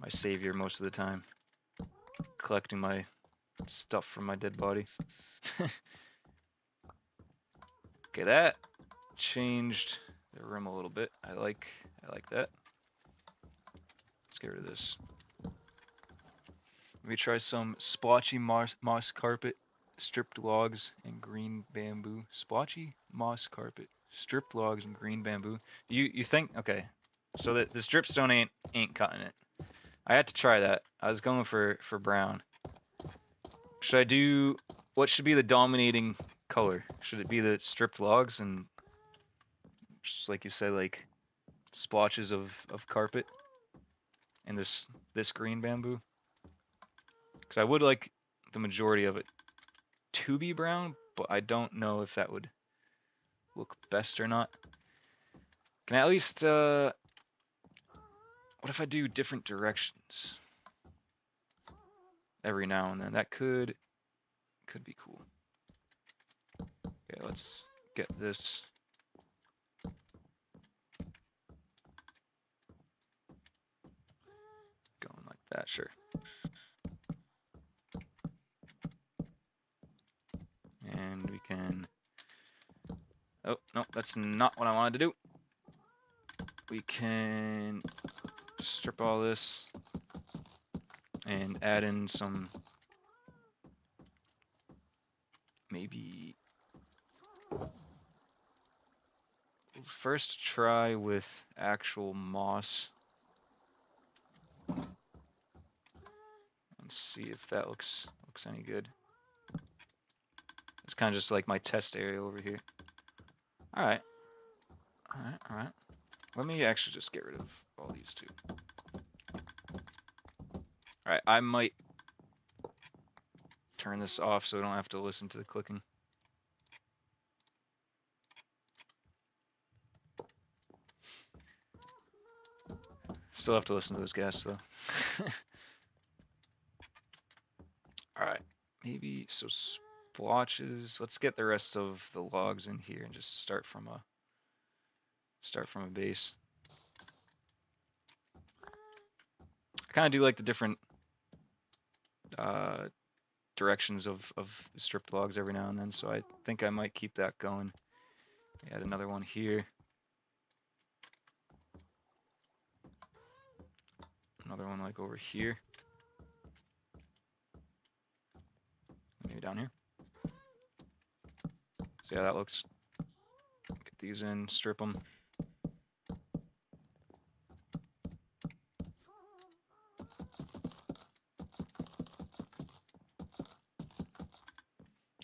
savior most of the time, collecting my stuff from my dead body. Okay, that changed the room a little bit. I like that. Let's get rid of this. Let me try some splotchy moss carpet, stripped logs, and green bamboo. Splotchy moss carpet, stripped logs, and green bamboo. You think? Okay, so that this dripstone ain't cutting it. I had to try that. I was going for brown. Should I do? What should be the dominating color? Should it be the stripped logs and just like you said, like splotches of carpet, and this green bamboo? Because I would like the majority of it to be brown, but I don't know if that would look best or not. Can I at least what if I do different directions every now and then? That could be cool. Okay, let's get this. Going like that, sure. And we can, oh, no, that's not what I wanted to do. We can strip all this and add in some, maybe, we'll first try with actual moss and see if that looks any good. It's kind of just like my test area over here. Alright. Alright. Let me actually just get rid of all these two. Alright, I might turn this off so I don't have to listen to the clicking. Still have to listen to those guys though. Alright, maybe so splotches. Let's get the rest of the logs in here and just start from a base. I kind of do like the different directions of the stripped logs every now and then, so I think I might keep that going. Add another one here. another one like over here. Maybe down here. See how that looks? Get these in, strip them.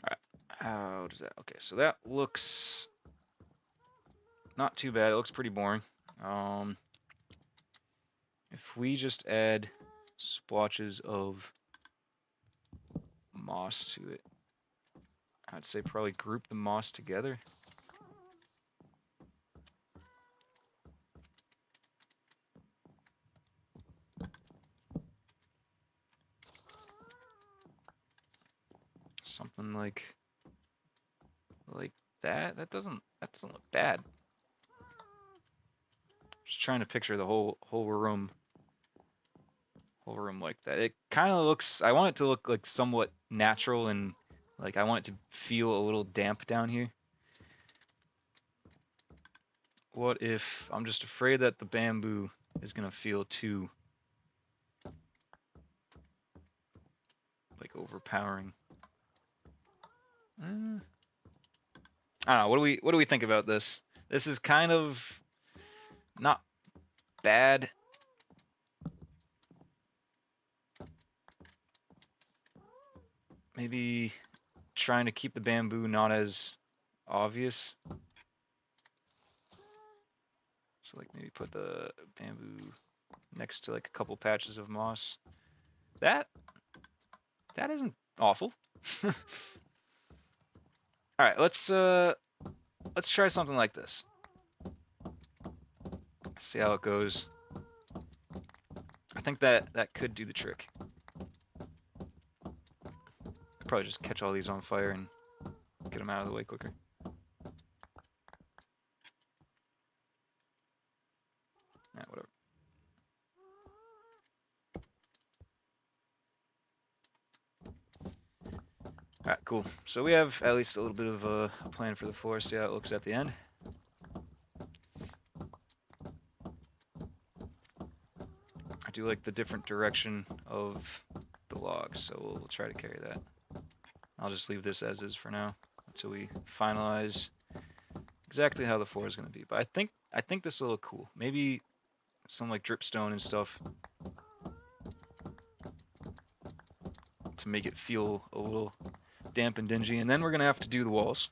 Alright, how does that? Okay, so that looks not too bad. It looks pretty boring. If we just add splotches of moss to it, I'd say probably group the moss together. Something like that. That doesn't look bad. Just trying to picture the whole room like that. It kind of looks, I want it to look like somewhat natural, and like I want it to feel a little damp down here. What if I'm just afraid that the bamboo is gonna feel too like overpowering? I don't know. What do we think about this? This is kind of not bad. Maybe trying to keep the bamboo not as obvious. So like maybe put the bamboo next to like a couple patches of moss. That isn't awful. All right, let's try something like this. See how it goes. I think that could do the trick. Probably just catch all these on fire and get them out of the way quicker. Yeah, whatever. Alright, cool. So we have at least a little bit of a plan for the floor. See how it looks at the end. I do like the different direction of the logs, so we'll try to carry that. I'll just leave this as is for now until we finalize exactly how the floor is going to be. But I think this will look cool. Maybe some like dripstone and stuff to make it feel a little damp and dingy. And then we're going to have to do the walls.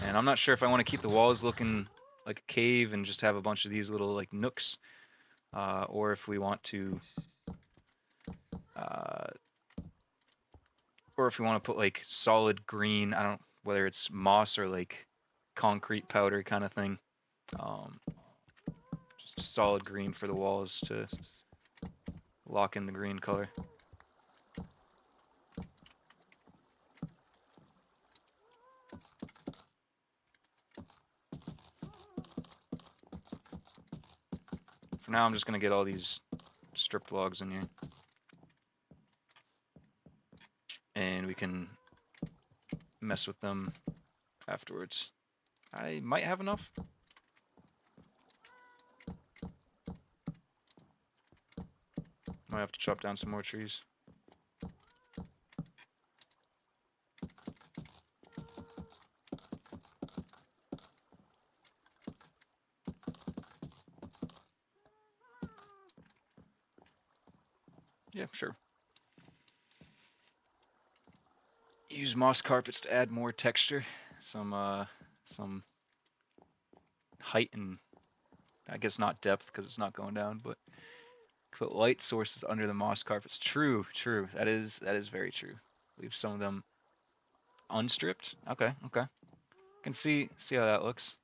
And I'm not sure if I want to keep the walls looking like a cave and just have a bunch of these little like nooks, or if we want to, or if we want to put like solid green. I don't, whether it's moss or like concrete powder kind of thing. Just solid green for the walls to lock in the green color. For now, I'm just going to get all these stripped logs in here. And we can mess with them afterwards. I might have enough. Might have to chop down some more trees. Yeah, sure. Use moss carpets to add more texture, some height, and I guess not depth because it's not going down, but put light sources under the moss carpets. True. That is very true. Leave some of them unstripped. Okay. Can see how that looks.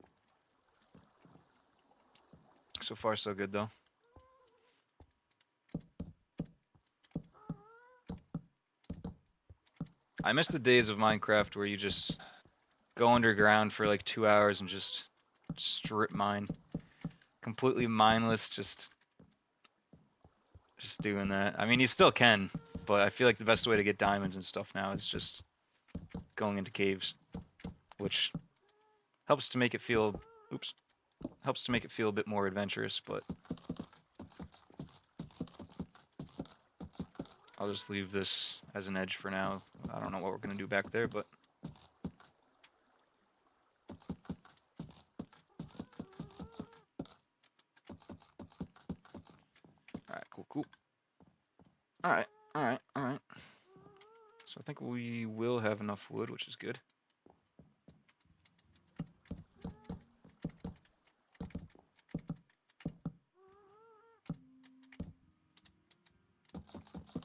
So far, so good though. I miss the days of Minecraft where you just go underground for like 2 hours and just strip mine. Completely mindless, just doing that. I mean, you still can, but I feel like the best way to get diamonds and stuff now is just going into caves, which helps to make it feel Oops. Helps to make it feel a bit more adventurous, but I'll just leave this as an edge for now. I don't know what we're going to do back there, but alright, cool. Alright. So I think we will have enough wood, which is good.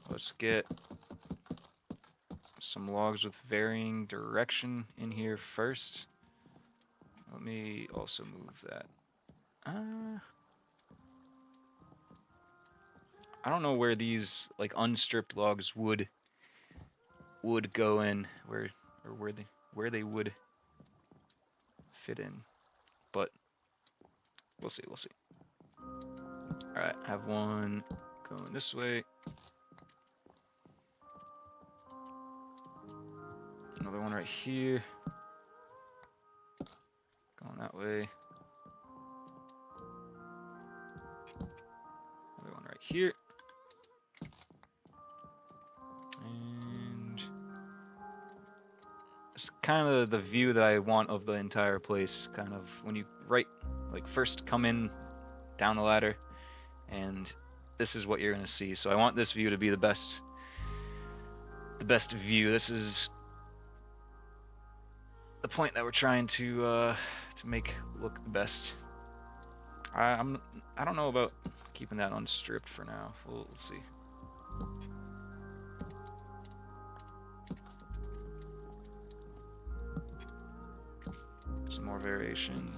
Let's get some logs with varying direction in here first. Let me also move that. I don't know where these like unstripped logs would go in, where they would fit in, but we'll see. All right, have one going this way. Another one right here. Going that way. Another one right here. And it's kind of the view that I want of the entire place, kind of when you first come in down the ladder, and this is what you're going to see. So I want this view to be the best view. This is the point that we're trying to make look the best. I don't know about keeping that unstripped for now. We'll see. Some more variation.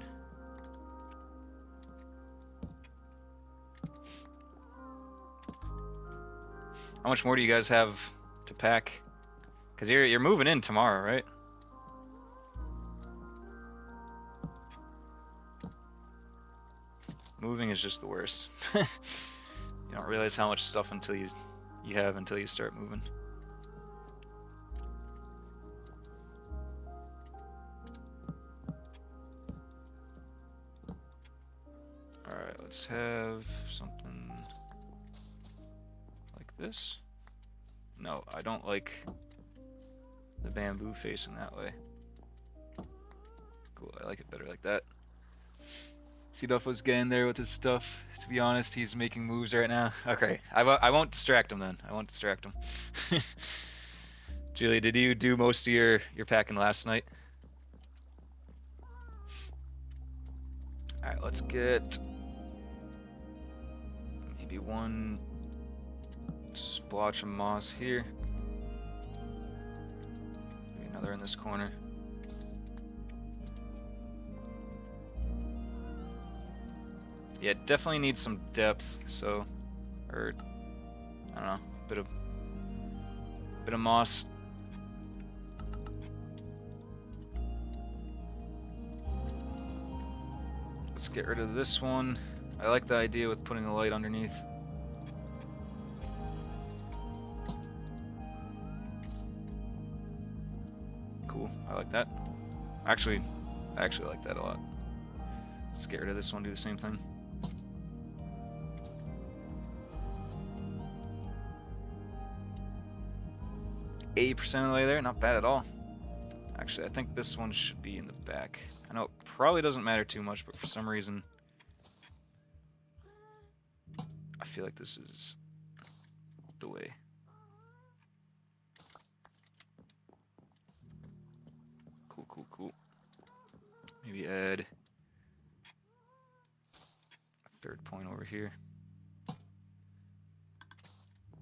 How much more do you guys have to pack? Because you're moving in tomorrow, right? Moving is just the worst. You don't realize how much stuff until you start moving. Alright, let's have something like this. No, I don't like the bamboo facing that way. Cool, I like it better like that. C-Duff getting there with his stuff. To be honest, he's making moves right now. Okay, I won't distract him then. I won't distract him. Julie, did you do most of your packing last night? Alright, let's get maybe one splotch of moss here. Maybe another in this corner. Yeah, it definitely needs some depth, so, or, I don't know, a bit of moss. Let's get rid of this one. I like the idea with putting the light underneath. Cool, I like that. Actually, I actually like that a lot. Let's get rid of this one, do the same thing. %of the way there, not bad at all. Actually, I think this one should be in the back. I know it probably doesn't matter too much, but for some reason, I feel like this is the way. Cool. Maybe add a third point over here.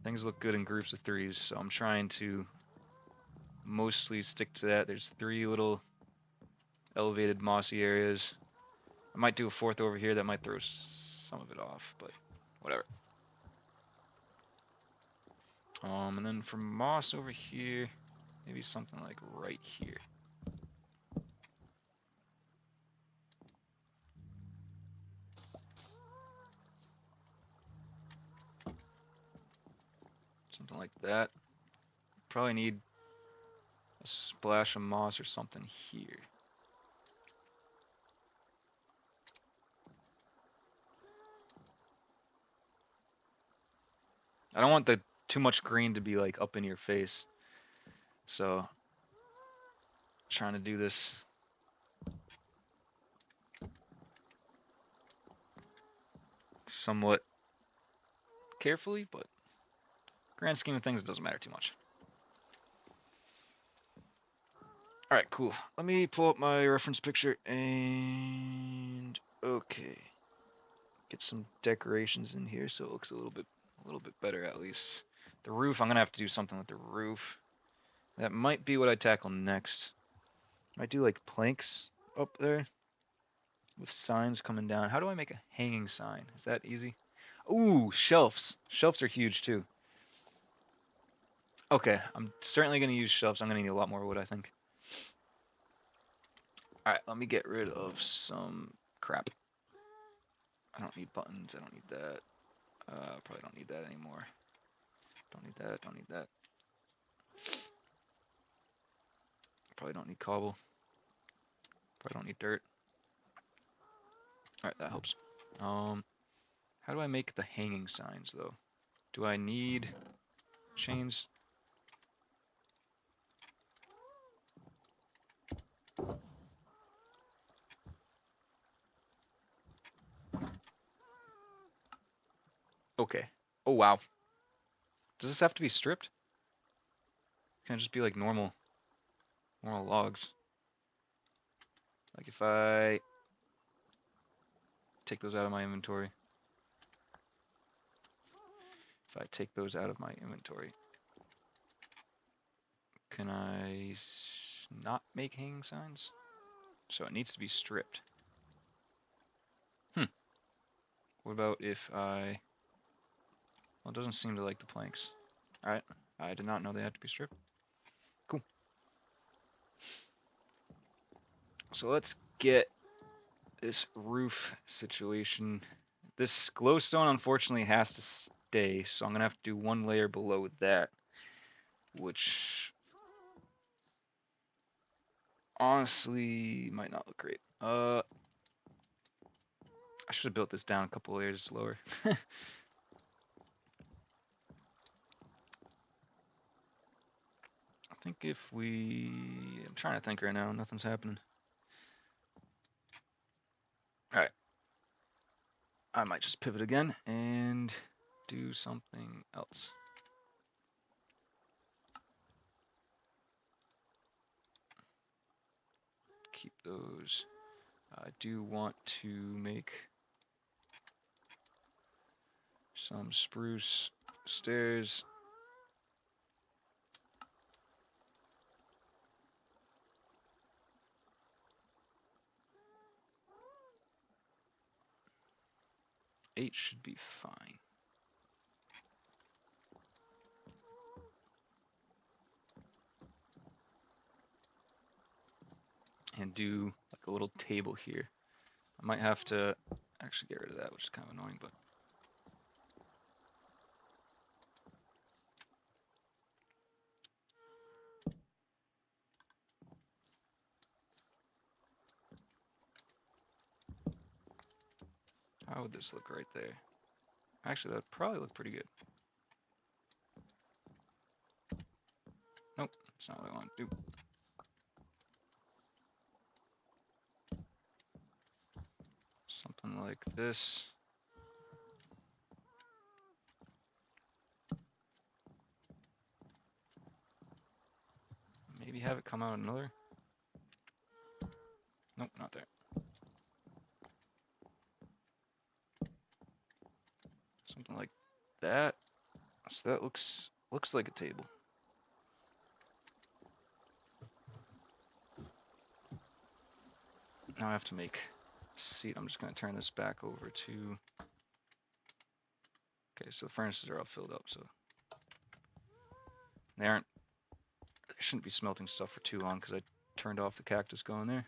Things look good in groups of threes, so I'm trying to mostly stick to that. There's 3 little elevated mossy areas. I might do a 4th over here. That might throw some of it off, but whatever. And then for moss over here, maybe something like right here. Something like that. Probably need a splash of moss or something here. I don't want the too much green to be like up in your face. So trying to do this somewhat carefully, but grand scheme of things, it doesn't matter too much. All right, cool. Let me pull up my reference picture and okay, get some decorations in here so it looks a little bit better at least. The roof, I'm gonna have to do something with the roof. That might be what I tackle next. Might do like planks up there with signs coming down. How do I make a hanging sign? Is that easy? Ooh, shelves. Shelves are huge too. Okay, I'm certainly gonna use shelves. I'm gonna need a lot more wood, I think. Alright, let me get rid of some crap. I don't need buttons, I don't need that. Probably don't need that anymore. Don't need that, don't need that. Probably don't need cobble. Probably don't need dirt. Alright, that helps. How do I make the hanging signs though? Do I need chains? Okay. Oh wow. Does this have to be stripped? Can it just be like normal logs? Like if I take those out of my inventory. If I take those out of my inventory, can I not make hanging signs? So it needs to be stripped. What about if I... Well, it doesn't seem to like the planks. Alright, I did not know they had to be stripped. Cool. So let's get this roof situation. This glowstone unfortunately has to stay, so I'm gonna have to do one layer below that, which honestly might not look great. I should have built this down a couple layers slower. I think if we... I'm trying to think right now, nothing's happening. Alright. I might just pivot again and do something else. Keep those. I do want to make some spruce stairs. Eight should be fine. And do like a little table here. I might have to actually get rid of that, which is kind of annoying, but how would this look right there? Actually, that would probably look pretty good. Nope, that's not what I want to do. Something like this. Maybe have it come out another. Nope, not there. Something like that. So that looks like a table. Now I have to make a seat. I'm just going to turn this back over to... Okay, so the furnaces are all filled up, so... They shouldn't be smelting stuff for too long because I turned off the cactus going there.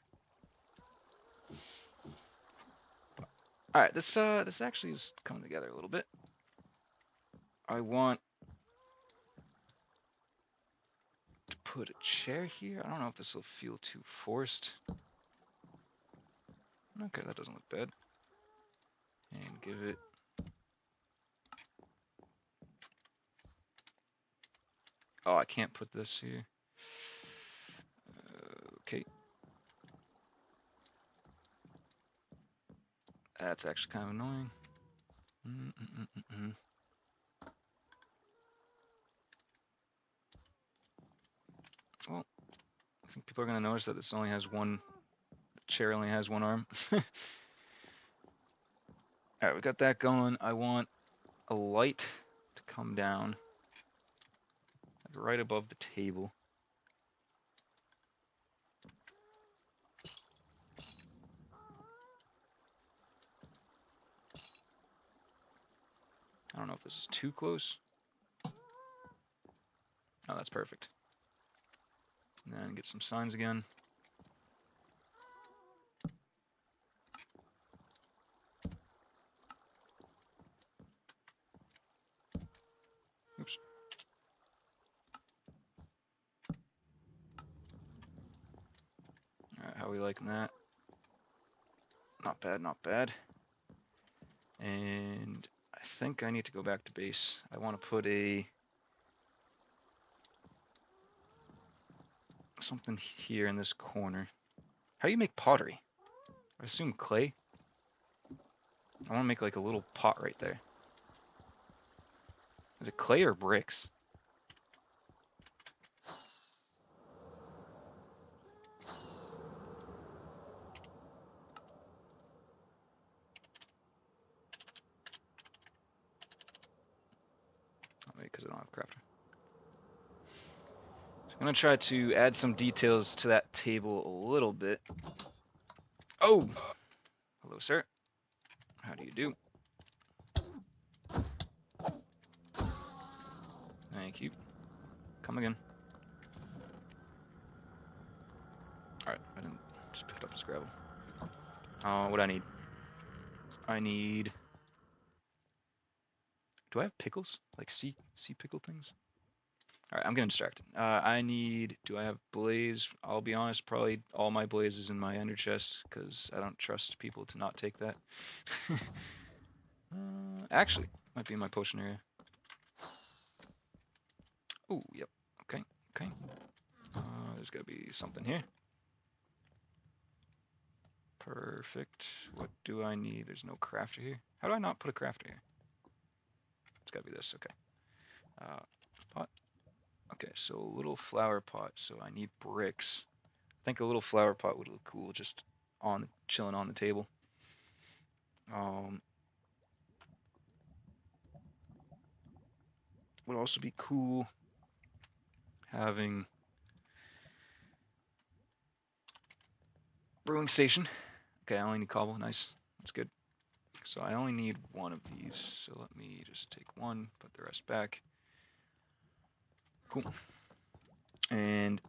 Alright, this actually is coming together a little bit. I want to put a chair here. I don't know if this will feel too forced. Okay, that doesn't look bad. And give it Oh, I can't put this here. Okay. That's actually kind of annoying. Well, I think people are going to notice that this only has one, the chair only has one arm. Alright, we got that going. I want a light to come down like right above the table. I don't know if this is too close. Oh, that's perfect. And then get some signs again. Oops. Alright, how are we liking that? Not bad, not bad. And I think I need to go back to base. I want to put something here in this corner. How do you make pottery? I assume clay. I want to make like a little pot right there. Is it clay or bricks? Oh, wait, because I don't have a crafter. So I'm going to try to add some details to that table a little bit. Oh! Hello, sir. How do you do? Thank you. Come again. Alright, I didn't just pick up his gravel. What do I need? I need... Do I have pickles? Like sea pickle things? Alright, I'm getting distracted. I need... Do I have blaze? I'll be honest, probably all my blaze is in my ender chest, because I don't trust people to not take that. Actually, might be in my potion area. Oh, yep. Okay, okay. There's gotta be something here. Perfect. What do I need? There's no crafter here. How do I not put a crafter here? It's gotta be this, okay. Pot. Okay, so a little flower pot, so I need bricks. I think a little flower pot would look cool just chilling on the table. Would also be cool having brewing station. Okay, I only need cobble. Nice. That's good. So I only need one of these. So let me just take one, put the rest back. Cool. And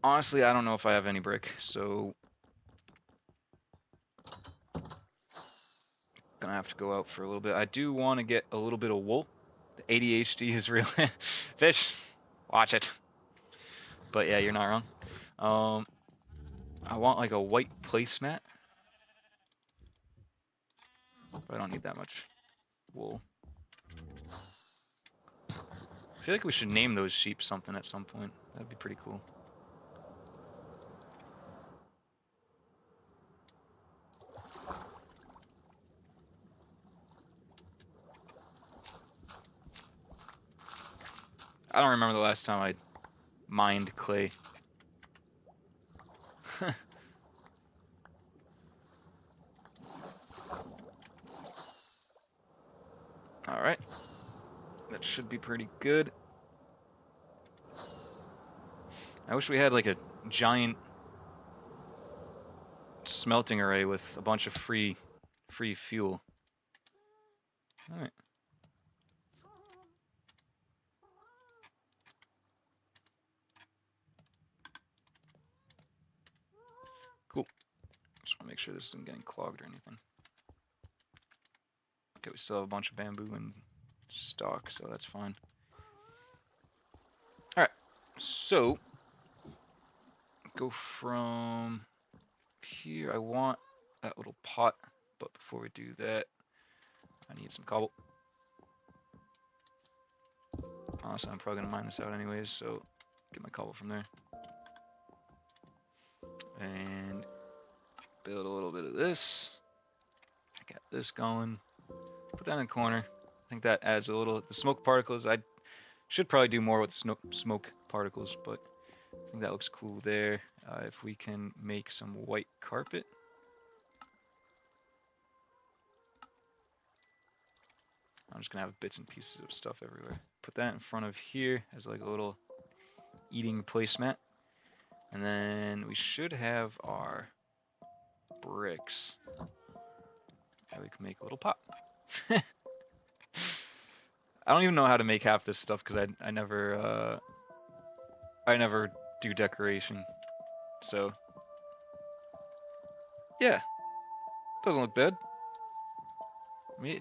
honestly, I don't know if I have any brick, so gonna have to go out for a little bit. I do want to get a little bit of wool. The ADHD is real. Fish, watch it. But yeah, you're not wrong. I want like a white placemat. But I don't need that much wool. I feel like we should name those sheep something at some point. That'd be pretty cool. I don't remember the last time I mined clay. Alright. That should be pretty good. I wish we had like a giant smelting array with a bunch of free fuel. Alright. Cool. Just want to make sure this isn't getting clogged or anything. Okay, we still have a bunch of bamboo in stock, so that's fine. Alright, so go from here. I want that little pot, but before we do that, I need some cobble. Honestly, I'm probably gonna mine this out anyways, so get my cobble from there. And build a little bit of this. Get this going. Put that in the corner. I think that adds a little. The smoke particles, I should probably do more with smoke particles, but I think that looks cool there. If we can make some white carpet. I'm just gonna have bits and pieces of stuff everywhere. Put that in front of here as like a little eating placemat. And then we should have our bricks. And we can make a little pot. I don't even know how to make half this stuff because I never do decoration. So yeah, doesn't look bad.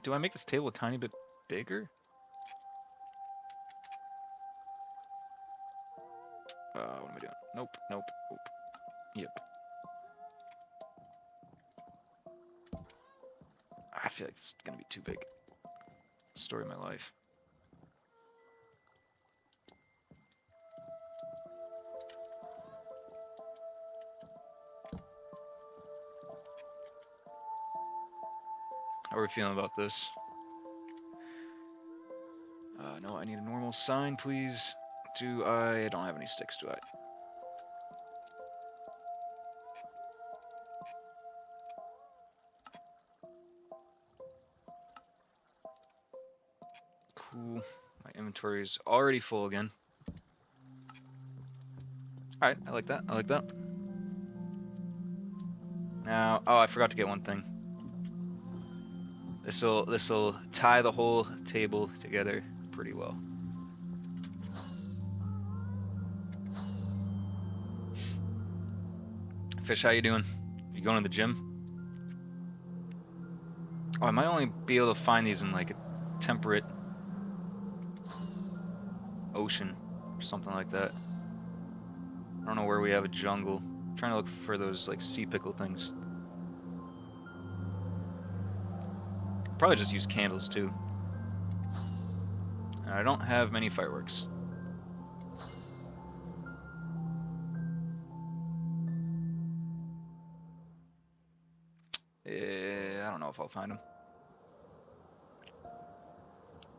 Do I make this table a tiny bit bigger? What am I doing? Nope, nope, nope. Yep. I feel like this is gonna be too big. Story of my life. How are we feeling about this? No, I need a normal sign, please. I don't have any sticks, do I? Cool. My inventory is already full again. Alright, I like that. I like that. Now, oh, I forgot to get one thing. This'll tie the whole table together pretty well. Fish, how you doing? You going to the gym? Oh, I might only be able to find these in like a temperate ocean or something like that. I don't know where we have a jungle. I'm trying to look for those like sea pickle things. Probably just use candles too. And I don't have many fireworks. I don't know if I'll find them.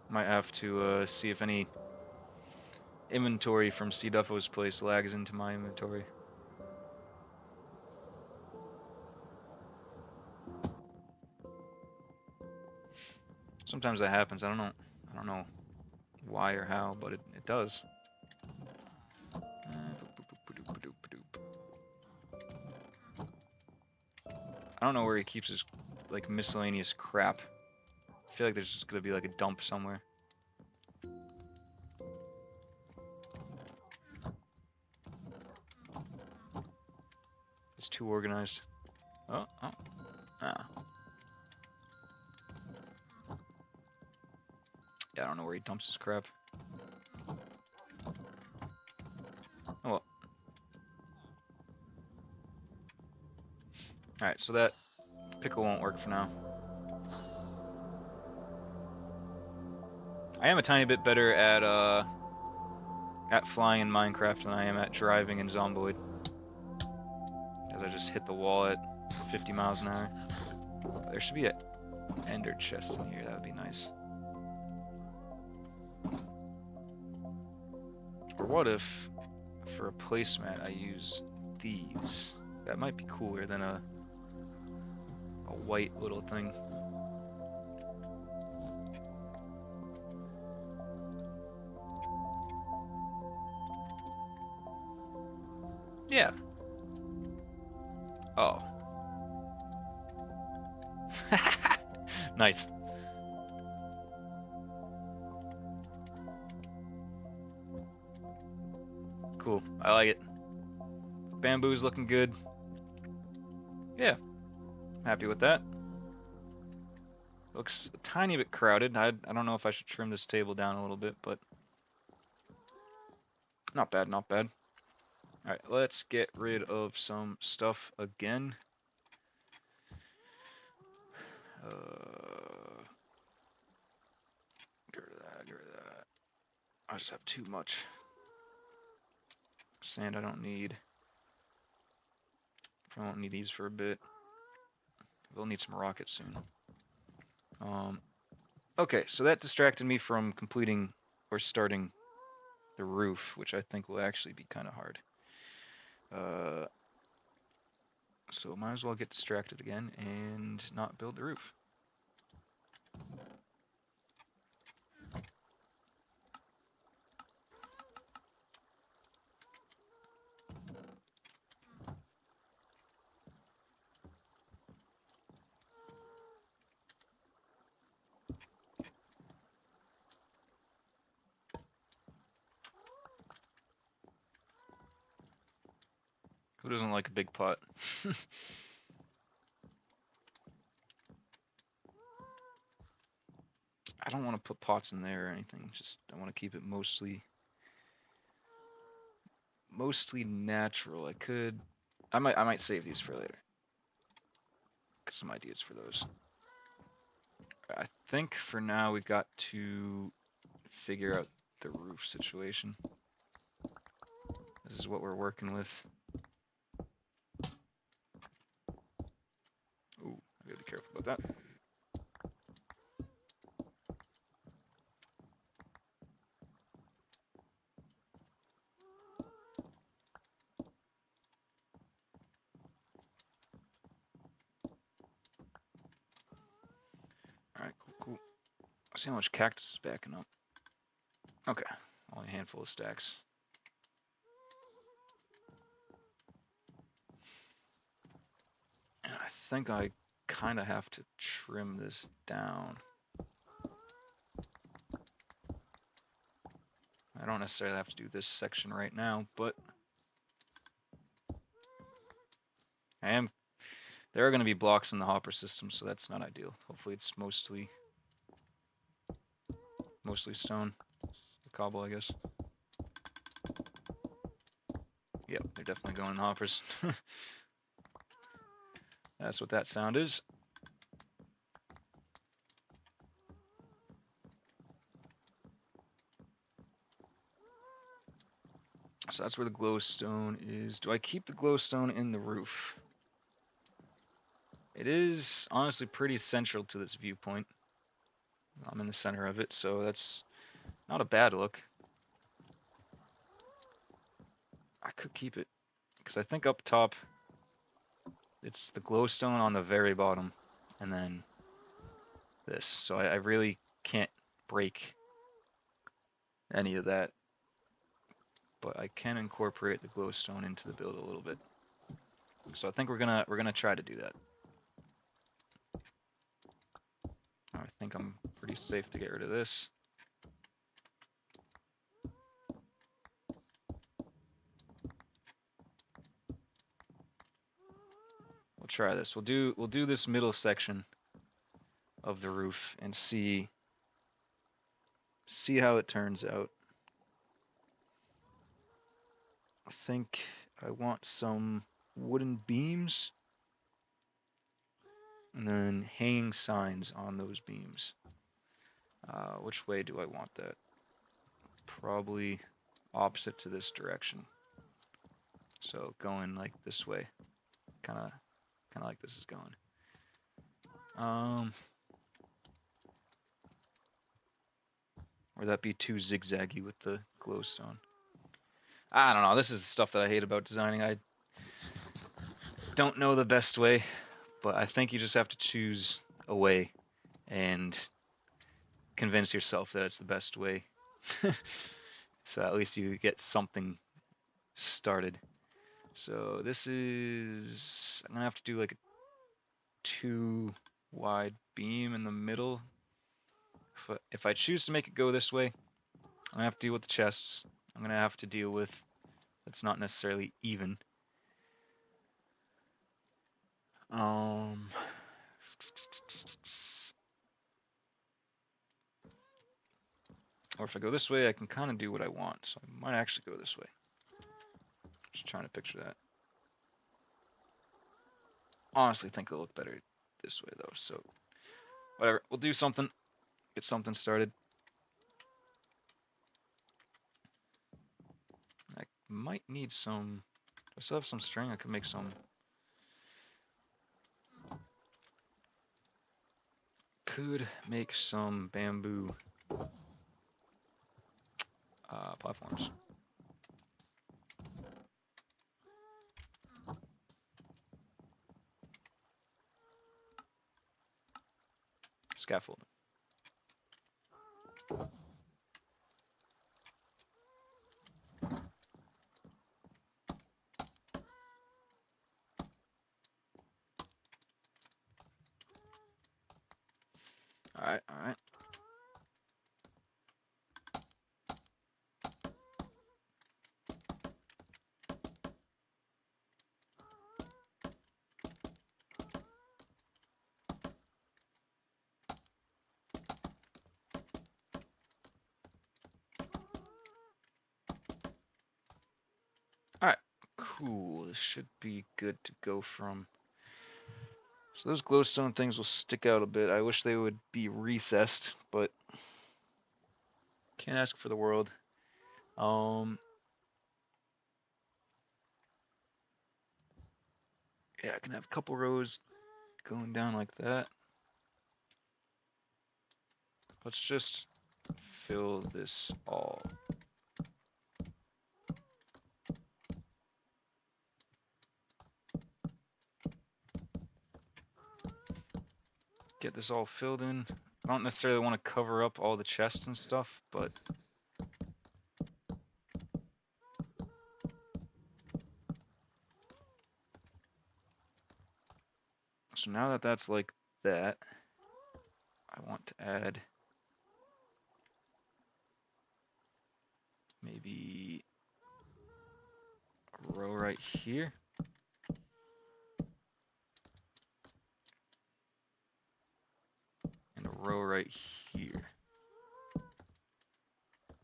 Might have to see if any inventory from C. Duffo's place lags into my inventory. Sometimes that happens. I don't know why or how, but it does. I don't know where he keeps his like miscellaneous crap. I feel like there's just gonna be like a dump somewhere. It's too organized. Oh. Ah. Yeah, I don't know where he dumps his crap. Oh well. Alright, so that pickle won't work for now. I am a tiny bit better at flying in Minecraft than I am at driving in Zomboid. As I just hit the wall at 50 miles an hour. There should be an ender chest in here, that would be nice. Or what if, for a placemat, I use these? That might be cooler than a white little thing. Yeah. Oh. Nice. Cool. I like it. Bamboo's looking good. Yeah. Happy with that. Looks a tiny bit crowded. I don't know if I should trim this table down a little bit, but not bad, not bad. Alright, let's get rid of some stuff again. Get rid of that, get rid of that. I just have too much sand. I don't need. I won't need these for a bit. We'll need some rockets soon. Okay, so that distracted me from completing or starting the roof, which I think will actually be kind of hard. So might as well get distracted again and not build the roof. Who doesn't like a big pot? I don't want to put pots in there or anything. Just I want to keep it mostly natural. I might save these for later. Got some ideas for those. I think for now we've got to figure out the roof situation. This is what we're working with. Ooh, I gotta be careful about that. Alright, cool. See how much cactus is backing up. Okay, only a handful of stacks. And I think I kind of have to trim this down. I don't necessarily have to do this section right now, but there are going to be blocks in the hopper system, so that's not ideal. Hopefully it's mostly stone. Cobble, I guess. Yep, they're definitely going in hoppers. That's what that sound is. So that's where the glowstone is. Do I keep the glowstone in the roof? It is honestly pretty central to this viewpoint. I'm in the center of it, so that's not a bad look. I could keep it, because I think up top, it's the glowstone on the very bottom, and then this. So I really can't break any of that. But I can incorporate the glowstone into the build a little bit. So I think we're gonna try to do that. I think I'm pretty safe to get rid of this. We'll try this. We'll do this middle section of the roof and see how it turns out. I think I want some wooden beams and then hanging signs on those beams. Which way do I want that? Probably opposite to this direction. So going like this way, kind of like this is going. Or that be too zigzaggy with the glowstone. I don't know. This is the stuff that I hate about designing. I don't know the best way, but I think you just have to choose a way and convince yourself that it's the best way. So at least you get something started. So this is, I'm gonna have to do like a 2 wide beam in the middle. If I choose to make it go this way, I'm gonna have to deal with the chests. I'm gonna have to deal with, it's not necessarily even. Or if I go this way, I can kind of do what I want. So I might actually go this way. Just trying to picture that. Honestly, think it'll look better this way though. So whatever, we'll do something. Get something started. Might need some... I still have some string. I could make some... Could make some bamboo platforms. Scaffolding. Alright, alright. Alright, cool. This should be good to go from. So those glowstone things will stick out a bit. I wish they would be recessed, but can't ask for the world. Yeah, I can have a couple rows going down like that. Let's just fill this all. Get this all filled in. I don't necessarily want to cover up all the chests and stuff, but so now that that's like that, I want to add maybe a row right here. And a row right here.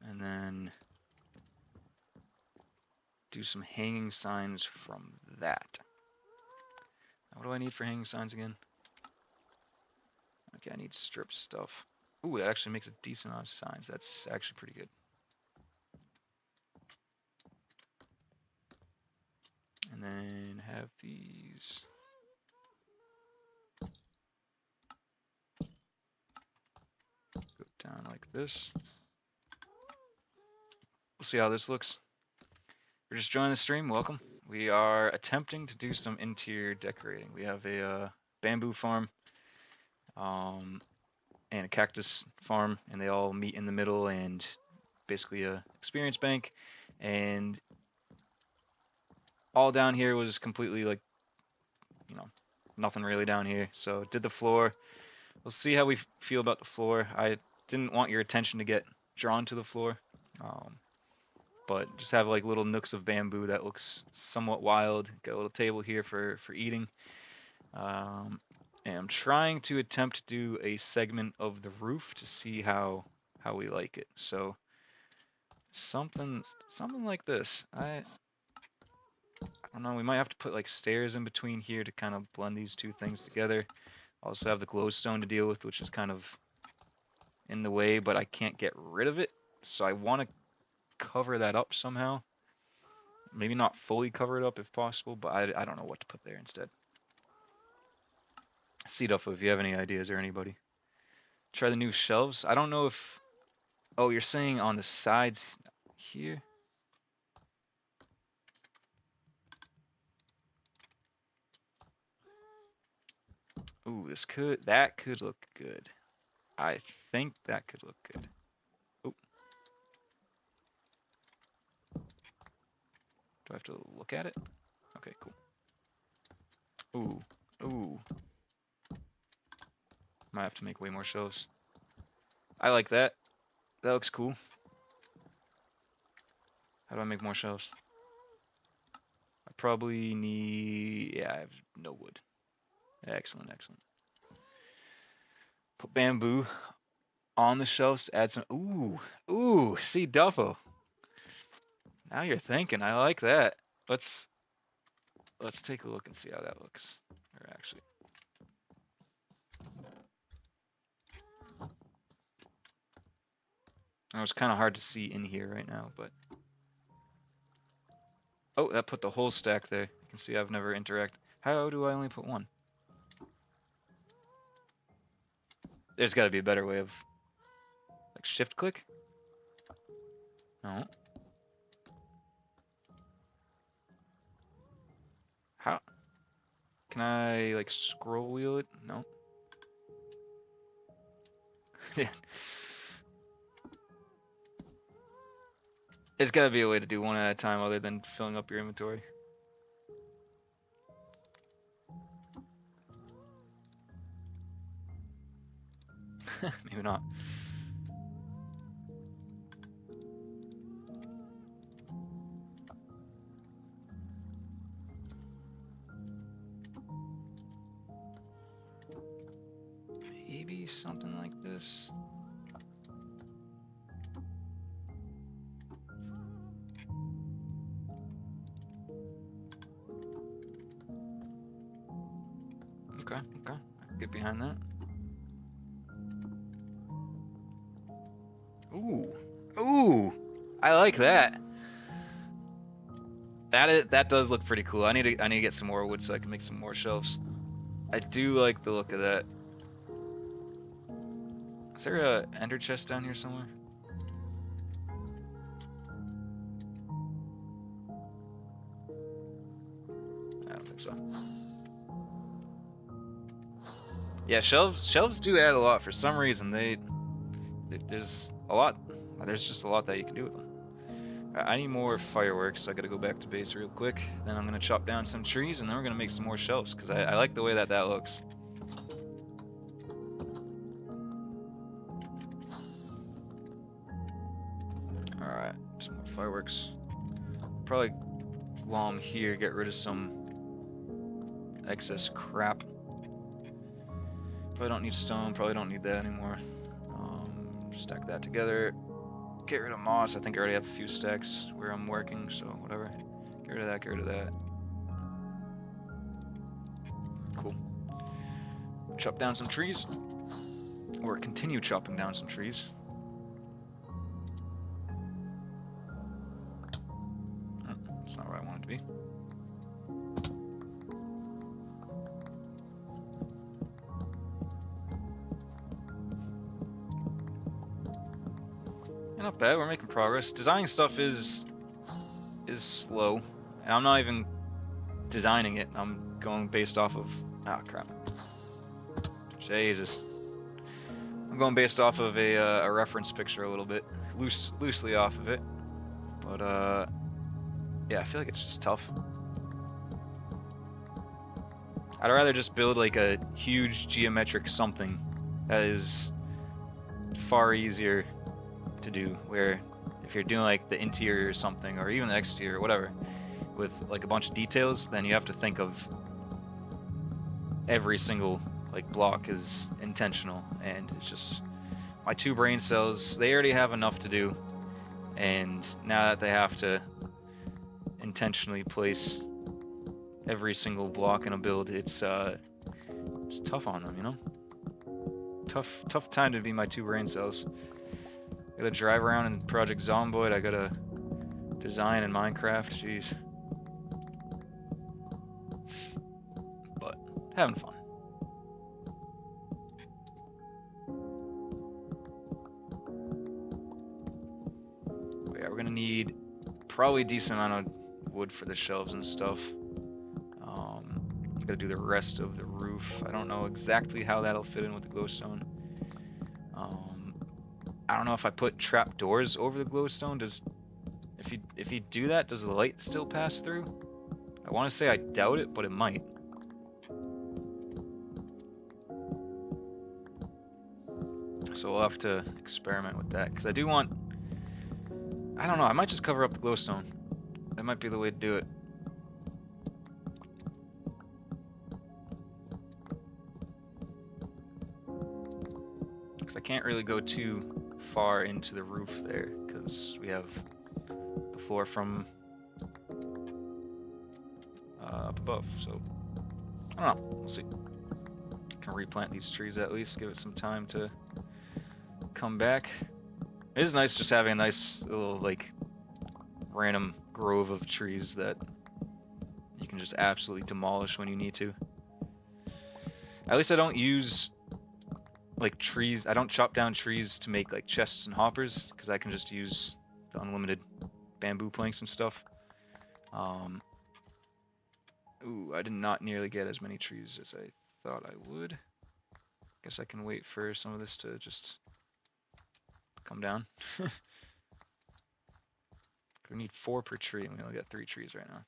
And then do some hanging signs from that. Now, what do I need for hanging signs again? Okay, I need strip stuff. Ooh, that actually makes a decent amount of signs. That's actually pretty good. And then have these. Go down like this. We'll see how this looks. You're just joining the stream, welcome. We are attempting to do some interior decorating. We have a bamboo farm and a cactus farm, and they all meet in the middle, and basically a experience bank. And all down here was completely like, you know, nothing really down here. So did the floor. We'll see how we feel about the floor. I didn't want your attention to get drawn to the floor. But just have like little nooks of bamboo that looks somewhat wild. Got a little table here for eating. And I'm trying to attempt to do a segment of the roof to see how we like it. So something like this. I don't know. We might have to put like stairs in between here to kind of blend these two things together. Also have the glowstone to deal with, which is kind of in the way, but I can't get rid of it. So I want to cover that up somehow. Maybe not fully cover it up if possible, but I don't know what to put there instead. See, Duffo, if you have any ideas or anybody. Try the new shelves. I don't know if... Oh, you're saying on the sides here? Ooh, that could look good. I think that could look good. Oh. Do I have to look at it? Okay, cool. Ooh, ooh. Might have to make way more shelves. I like that. That looks cool. How do I make more shelves? I probably need... Yeah, I have no wood. Excellent, excellent. Put bamboo on the shelves to add some... Ooh, see, Duffo. Now you're thinking. I like that. Let's take a look and see how that looks. Or actually... Oh, it's kind of hard to see in here right now, but... Oh, that put the whole stack there. You can see I've never interact. How do I only put one? There's got to be a better way of, like, shift click? No. How? Can I, like, scroll wheel it? No. Yeah. There's got to be a way to do one at a time other than filling up your inventory. Maybe not. Maybe something like this. Okay, I can get behind that. Ooh, I like that. That does look pretty cool. I need to get some more wood so I can make some more shelves. I do like the look of that. Is there a ender chest down here somewhere? I don't think so. Yeah, shelves do add a lot for some reason. There's a lot. There's just a lot that you can do with them. I need more fireworks, so I gotta go back to base real quick. Then I'm gonna chop down some trees, and then we're gonna make some more shelves because I like the way that looks. All right, some more fireworks. Probably while I'm here, get rid of some excess crap. Probably don't need stone. Probably don't need that anymore. Stack that together. Get rid of moss. I think I already have a few stacks where I'm working, so whatever. Get rid of that, get rid of that. Cool. Chop down some trees. Or continue chopping down some trees. That's not where I want it to be. Not bad, we're making progress. Designing stuff is slow. And I'm not even designing it. I'm going based off of... Ah, crap. Jesus. I'm going based off of a reference picture a little bit. Loosely off of it. But, yeah, I feel like it's just tough. I'd rather just build like a huge geometric something that is far easier to do, where if you're doing like the interior or something, or even the exterior, whatever, with like a bunch of details, then you have to think of every single like block is intentional, and it's just my 2 brain cells, they already have enough to do, and now that they have to intentionally place every single block in a build, it's tough on them, you know? Tough time to be my 2 brain cells. I gotta drive around in Project Zomboid, I gotta design in Minecraft, jeez. But, having fun. But yeah, we're gonna need probably a decent amount of wood for the shelves and stuff. I'm gonna do the rest of the roof. I don't know exactly how that'll fit in with the glowstone. I don't know if I put trap doors over the glowstone. If you do that, does the light still pass through? I want to say I doubt it, but it might. So we'll have to experiment with that, because I do want... I don't know, I might just cover up the glowstone. That might be the way to do it. Because I can't really go too far into the roof there, because we have the floor from up above, so I don't know, we'll see. Can replant these trees at least, give it some time to come back. It is nice just having a nice little like random grove of trees that you can just absolutely demolish when you need to. At least I don't use like trees. I don't chop down trees to make like chests and hoppers because I can just use the unlimited bamboo planks and stuff. Ooh, I did not nearly get as many trees as I thought I would. Guess I can wait for some of this to just come down. We need 4 per tree, and we only got 3 trees right now.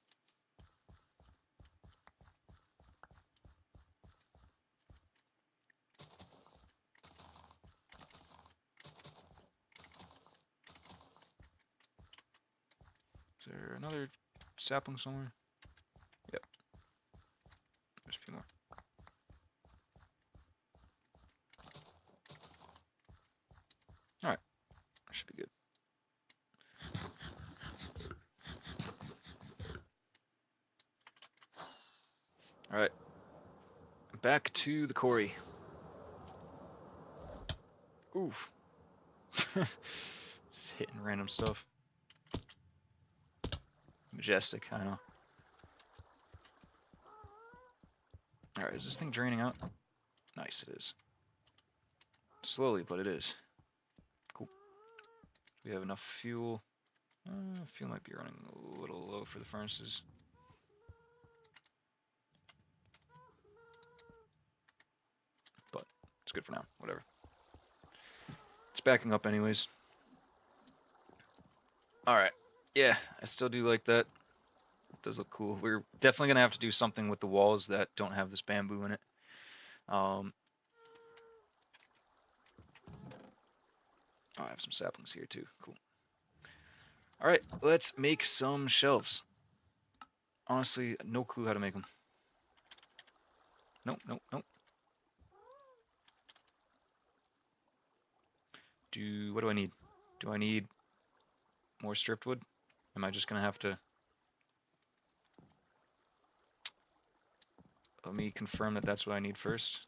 Is there another sapling somewhere? Yep. There's a few more. Alright. That should be good. Alright. Back to the quarry. Oof. Just hitting random stuff. Majestic, I know. Alright, is this thing draining out? Nice, it is. Slowly, but it is. Cool. We have enough fuel. Fuel might be running a little low for the furnaces. But it's good for now, whatever. It's backing up anyways. Alright. Yeah, I still do like that. It does look cool. We're definitely going to have to do something with the walls that don't have this bamboo in it. Oh, I have some saplings here too. Cool. Alright, let's make some shelves. Honestly, no clue how to make them. Nope, nope, nope. What do I need? Do I need more stripped wood? Am I just gonna have to... Let me confirm that that's what I need first.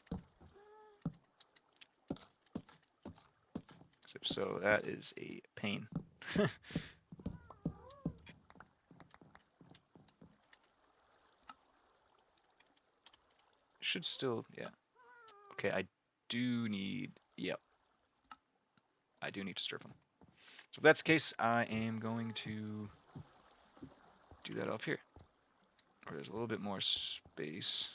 If so, that is a pain. Should still, yeah. Okay, I do need, yep. I do need to strip them. So if that's the case, I am going to do that up here, where there's a little bit more space.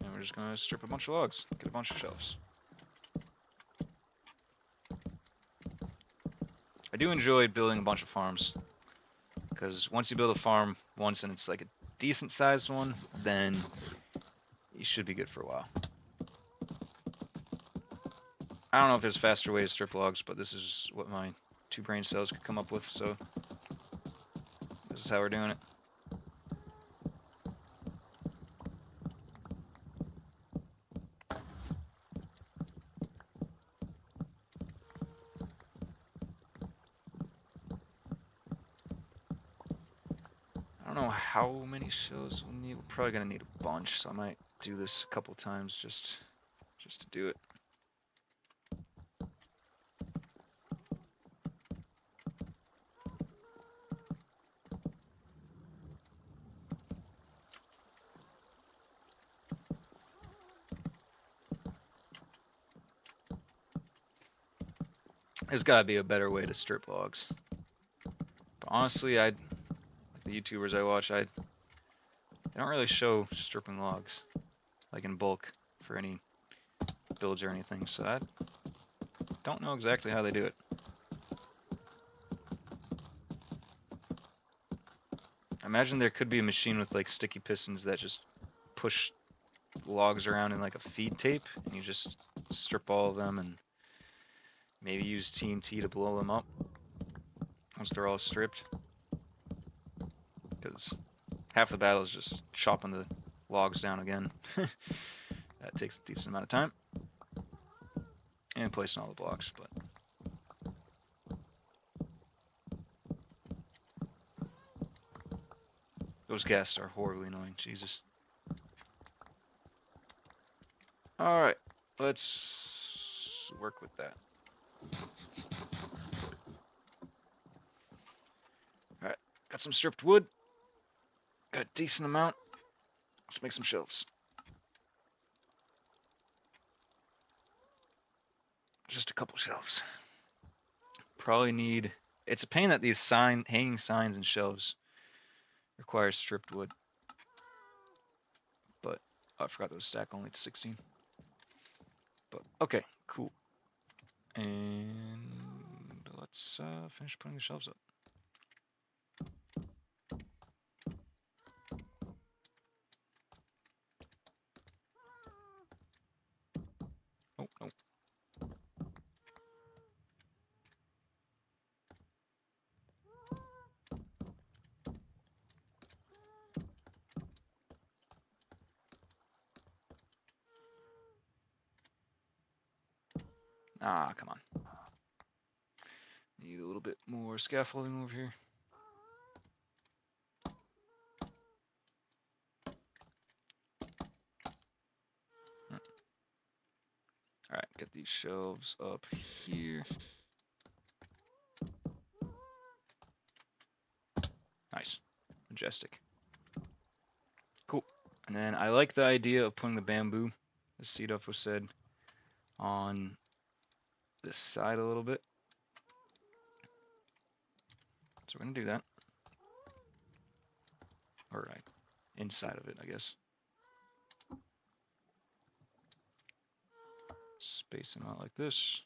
And we're just gonna strip a bunch of logs, get a bunch of shelves. I do enjoy building a bunch of farms, because once you build a farm once and it's like a decent sized one, then you should be good for a while. I don't know if there's a faster way to strip logs, but this is what my 2 brain cells could come up with, so this is how we're doing it. I don't know how many shells we'll need. We're probably gonna need a bunch, so I might do this a couple times just to do it. There's gotta be a better way to strip logs. But honestly, like the YouTubers I watch, they don't really show stripping logs, like in bulk, for any builds or anything, so I don't know exactly how they do it. I imagine there could be a machine with like sticky pistons that just push logs around in like a feed tape, and you just strip all of them and maybe use TNT to blow them up once they're all stripped. Because half the battle is just chopping the logs down again. That takes a decent amount of time. And placing all the blocks, but... Those ghasts are horribly annoying, Jesus. Alright, let's work with that. Alright, got some stripped wood. Got a decent amount. Let's make some shelves. Just a couple shelves. Probably need... It's a pain that these hanging signs and shelves require stripped wood. But oh, I forgot those stack only to 16. But okay, cool. And let's finish putting the shelves up. Oh, no. Ah, come on. Need a little bit more scaffolding over here. Alright, get these shelves up here. Nice. Majestic. Cool. And then I like the idea of putting the bamboo, as Seeduff said, on this side a little bit. So we're going to do that. Alright. Inside of it, I guess. Space them out like this.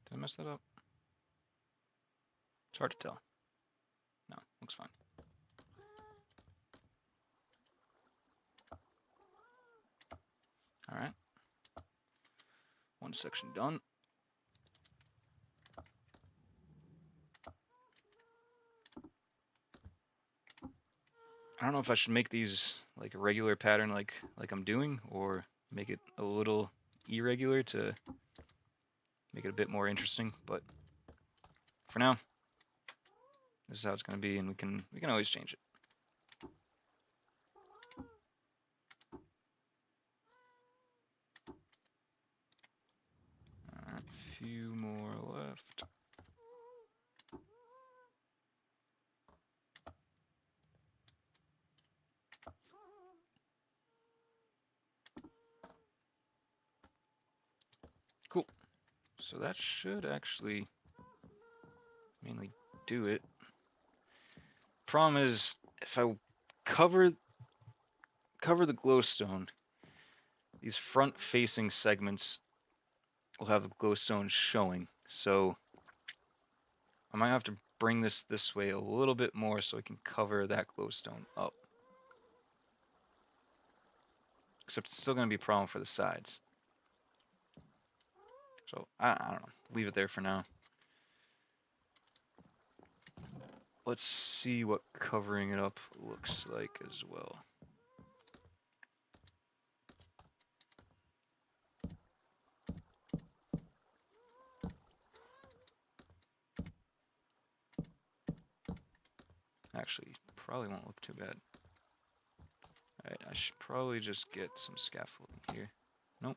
Did I mess that up? It's hard to tell. No, looks fine. Alright. One section done. I don't know if I should make these like a regular pattern like I'm doing, or make it a little irregular to make it a bit more interesting, but for now, this is how it's going to be, and we can always change it. Alright, a few more left. Cool. So that should actually mainly do it. Problem is, if I cover the glowstone, these front-facing segments will have the glowstone showing. So I might have to bring this way a little bit more so I can cover that glowstone up. Except it's still going to be a problem for the sides. So I don't know. Leave it there for now. Let's see what covering it up looks like as well. Actually, probably won't look too bad. Alright, I should probably just get some scaffolding here. Nope.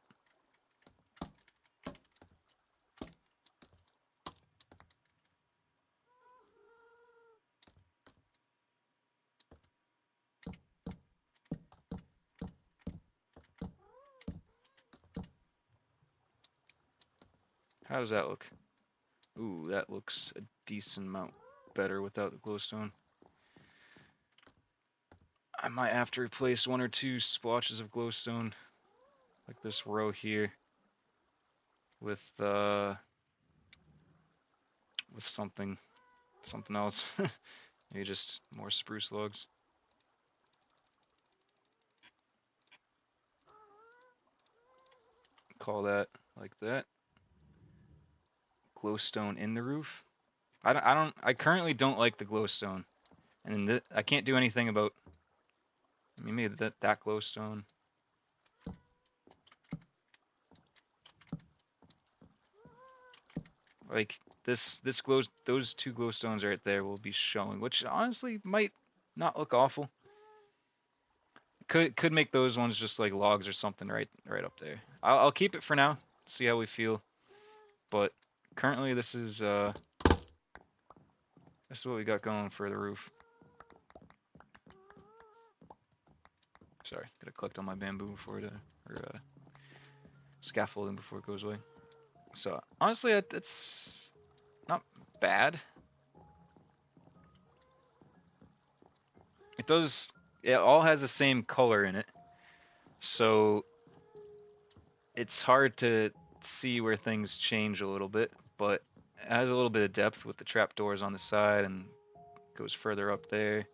How does that look? Ooh, that looks a decent amount better without the glowstone. I might have to replace 1 or 2 splotches of glowstone, like this row here, with something else. Maybe just more spruce logs. Call that like that. Glowstone in the roof. I currently don't like the glowstone, and I can't do anything about. I mean, maybe that glowstone. Like this glow, those two glowstones right there will be showing, which honestly might not look awful. Could make those ones just like logs or something right up there. I'll keep it for now, see how we feel. But currently this is what we got going for the roof. Sorry, gotta collect all my bamboo before it or scaffolding before it goes away. So honestly, it's not bad. It does. It all has the same color in it, so it's hard to see where things change a little bit, but it has a little bit of depth with the trapdoors on the side and goes further up there.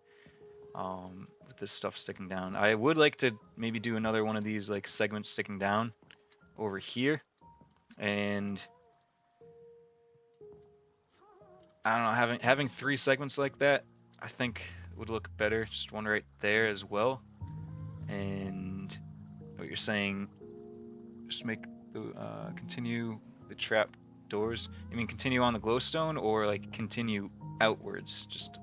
With this stuff sticking down. I would like to maybe do another one of these like segments sticking down over here, and I don't know, having 3 segments like that I think would look better. Just one right there as well. And what you're saying, just make the continue the trap doors. You mean continue on the glowstone or like continue outwards? Just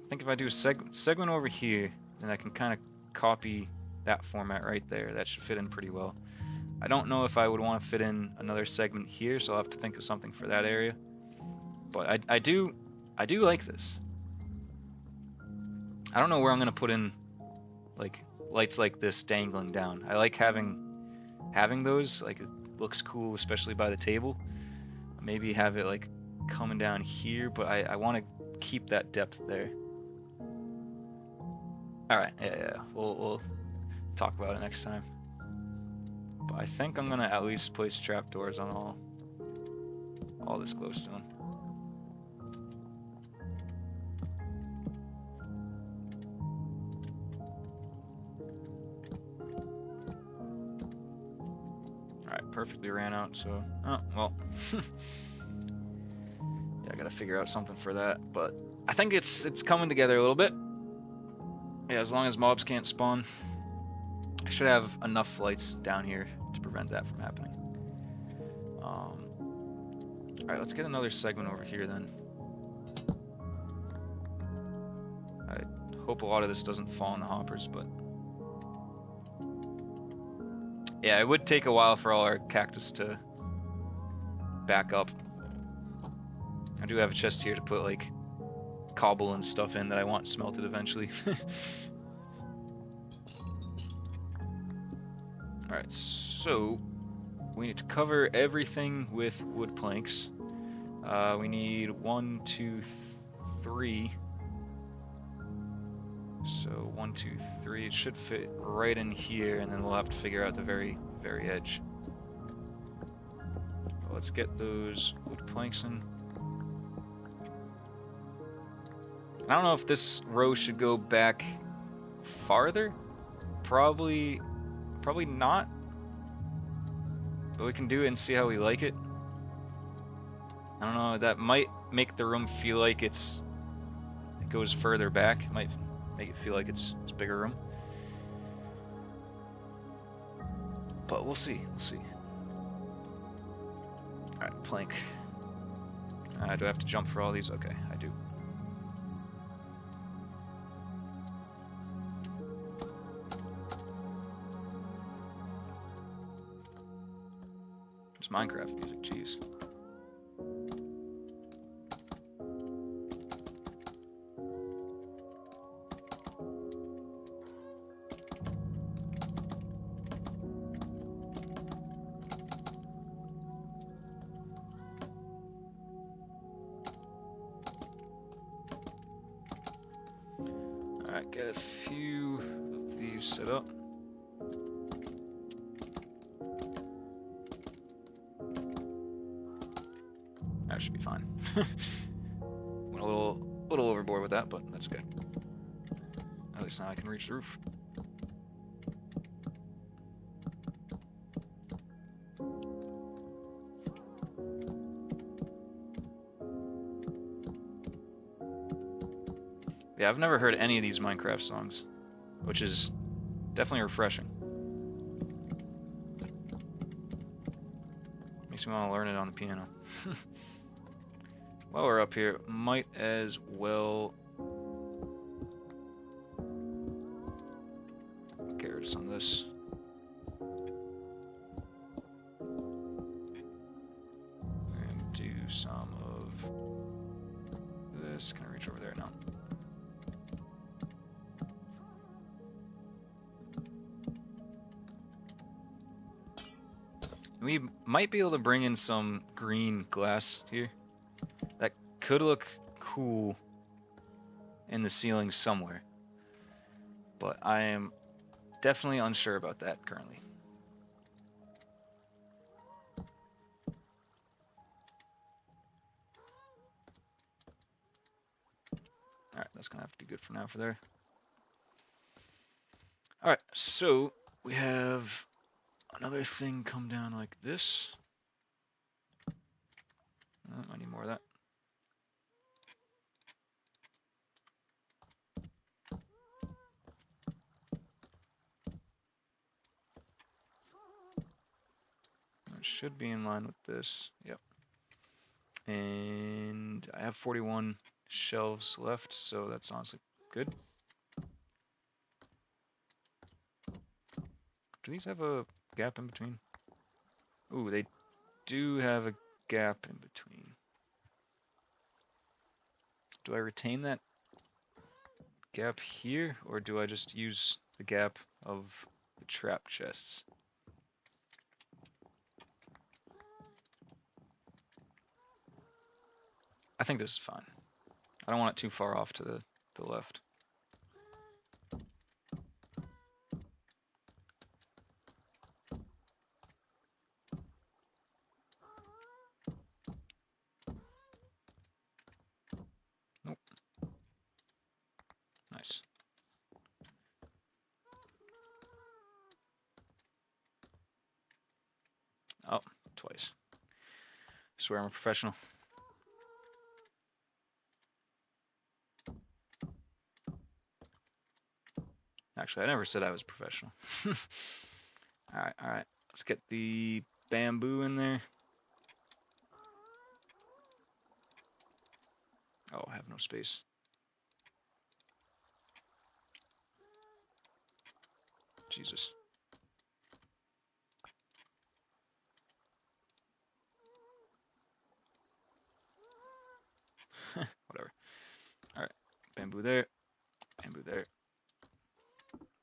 I think if I do a segment over here, then I can kind of copy that format right there. That should fit in pretty well. I don't know if I would want to fit in another segment here, so I'll have to think of something for that area. But I do like this. I don't know where I'm gonna put in like lights like this dangling down. I like having those. Like it looks cool, especially by the table. Maybe have it like coming down here, but I want to keep that depth there. All right, yeah. We'll talk about it next time. But I think I'm gonna at least place trapdoors on all this glowstone. Alright, perfectly ran out, so oh well. Yeah, I gotta figure out something for that, but I think it's coming together a little bit. Yeah, as long as mobs can't spawn, I should have enough lights down here to prevent that from happening. Alright, let's get another segment over here then. I hope a lot of this doesn't fall in the hoppers, but yeah, it would take a while for all our cactus to back up. I do have a chest here to put like cobble and stuff in that I want smelted eventually. Alright, so we need to cover everything with wood planks. We need 1, 2, 3. So 1, 2, 3. It should fit right in here, and then we'll have to figure out the very edge. But let's get those wood planks in. I don't know if this row should go back farther. Probably not. But we can do it and see how we like it. I don't know, that might make the room feel like it goes further back. It might make it feel like it's a bigger room. But we'll see. Alright, plank. Do I have to jump for all these? Okay, I do. It's Minecraft music, jeez. Alright, get a few of these set up. That should be fine. Went a little overboard with that, but that's okay. At least now I can reach the roof. Yeah, I've never heard any of these Minecraft songs, which is definitely refreshing. Makes Makes me want to learn it on the piano. While we're up here, might as well get rid of some of this. We're gonna do some of this. Can I reach over there now? We might be able to bring in some green glass here. That could look cool in the ceiling somewhere, but I am definitely unsure about that currently. Alright, that's gonna have to be good for now for there. Alright, so we have another thing come down like this. Oh, I need more of that. That should be in line with this. Yep. And I have 41 shelves left, so that's honestly good. Do these have a gap in between? Ooh, they do have a gap in between. Do I retain that gap here, or do I just use the gap of the trap chests? I think this is fine. I don't want it too far off to the left. Nope. Nice. Oh, twice. I swear I'm a professional. Actually, I never said I was professional. Alright. Let's get the bamboo in there. Oh, I have no space. Jesus. Whatever. Alright. Bamboo there. Bamboo there.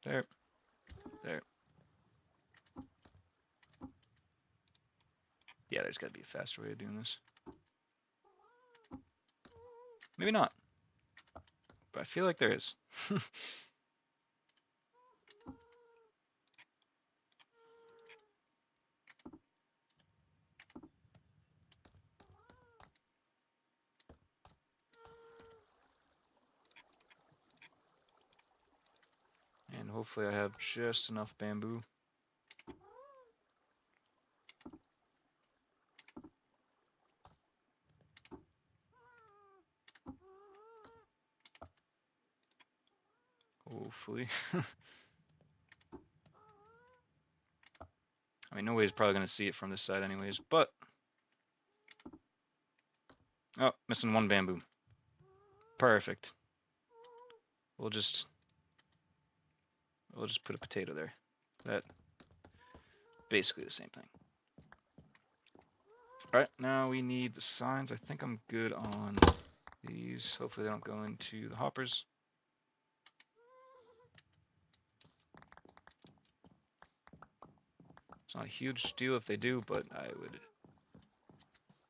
There. There. Yeah, there's got to be a faster way of doing this. Maybe not. But I feel like there is. And hopefully I have just enough bamboo. Hopefully. I mean, nobody's probably going to see it from this side anyways, but... Oh, missing one bamboo. Perfect. We'll just put a potato there. That basically the same thing. Alright, now we need the signs. I think I'm good on these. Hopefully they don't go into the hoppers. It's not a huge deal if they do, but I would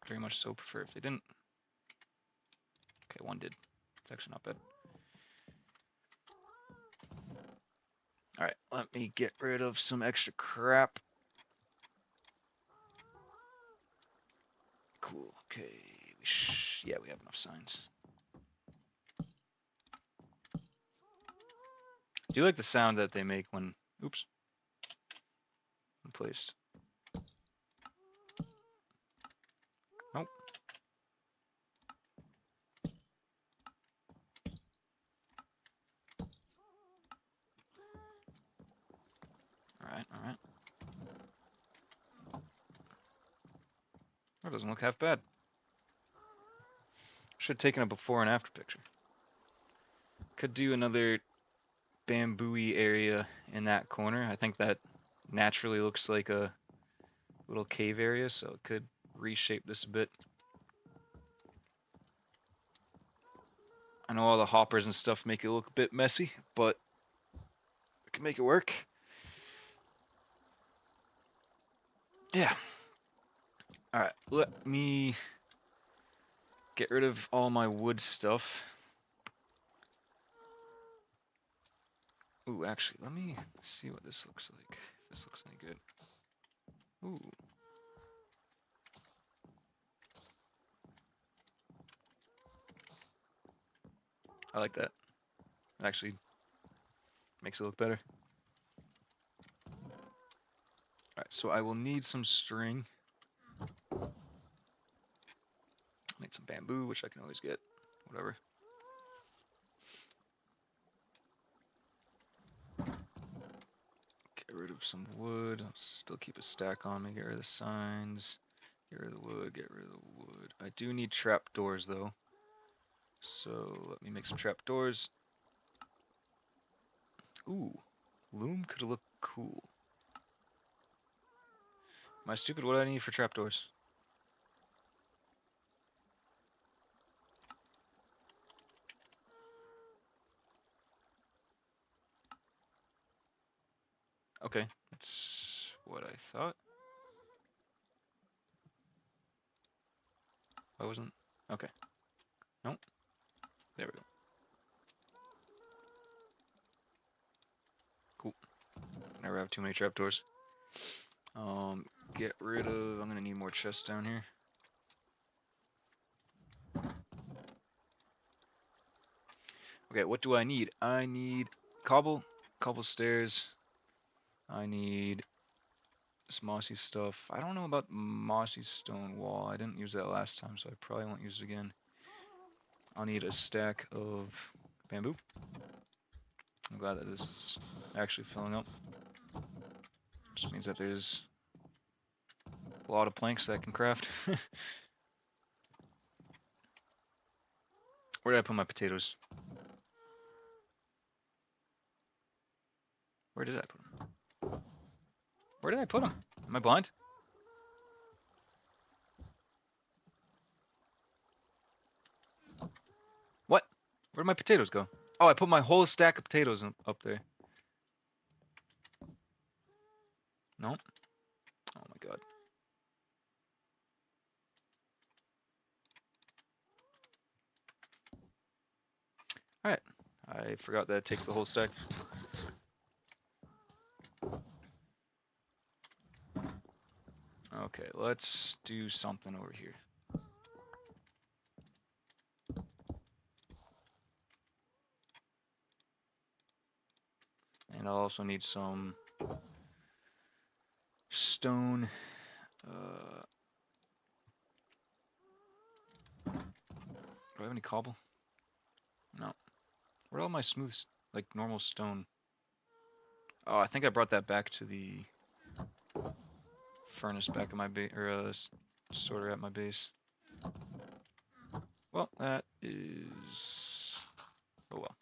very much so prefer if they didn't. Okay, one did. It's actually not bad. Alright, let me get rid of some extra crap. Cool, okay. Yeah, we have enough signs. Do you like the sound that they make when... Oops. When placed. Nope. Alright. That doesn't look half bad. Should have taken a before and after picture. Could do another bamboo-y area in that corner. I think that naturally looks like a little cave area, so it could reshape this a bit. I know all the hoppers and stuff make it look a bit messy, but we can make it work. Yeah. Alright, let me get rid of all my wood stuff. Ooh, actually, let me see what this looks like. If this looks any good. Ooh. I like that. It actually makes it look better. Alright, so I will need some string. Need some bamboo, which I can always get. Whatever. Get rid of some wood. I'll still keep a stack on me. Get rid of the signs. Get rid of the wood. Get rid of the wood. I do need trapdoors, though. So let me make some trapdoors. Ooh. Loom could look cool. Am I stupid? What do I need for trapdoors? Okay, that's what I thought. I wasn't. Okay. Nope. There we go. Cool. Never have too many trapdoors. Get rid of. I'm gonna need more chests down here. Okay, what do I need? I need cobble stairs. I need this mossy stuff. I don't know about mossy stone wall. I didn't use that last time, so I probably won't use it again. I'll need a stack of bamboo. I'm glad that this is actually filling up. Just means that there's a lot of planks that I can craft. Where did I put my potatoes? Where did I put them? Where did I put them? Am I blind? What? Where'd my potatoes go? Oh, I put my whole stack of potatoes up there. Nope. Oh my god. Alright. I forgot that it takes the whole stack. Okay, let's do something over here. And I'll also need some stone. Do I have any cobble? No. Where'd all my smooth, like normal stone? Oh, I think I brought that back to the furnace back at my base, or sorter at my base. Well, that is. Oh well.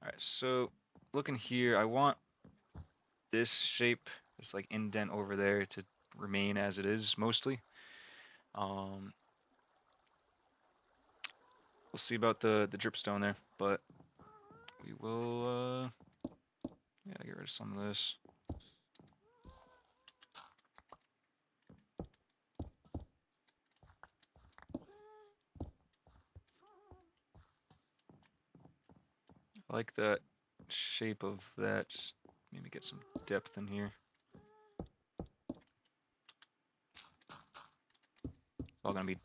Alright, so looking here, I want this shape, this like indent over there, to remain as it is mostly. We'll see about the dripstone there, but we will yeah, get rid of some of this. I like that shape of that, just maybe get some depth in here. It's all gonna be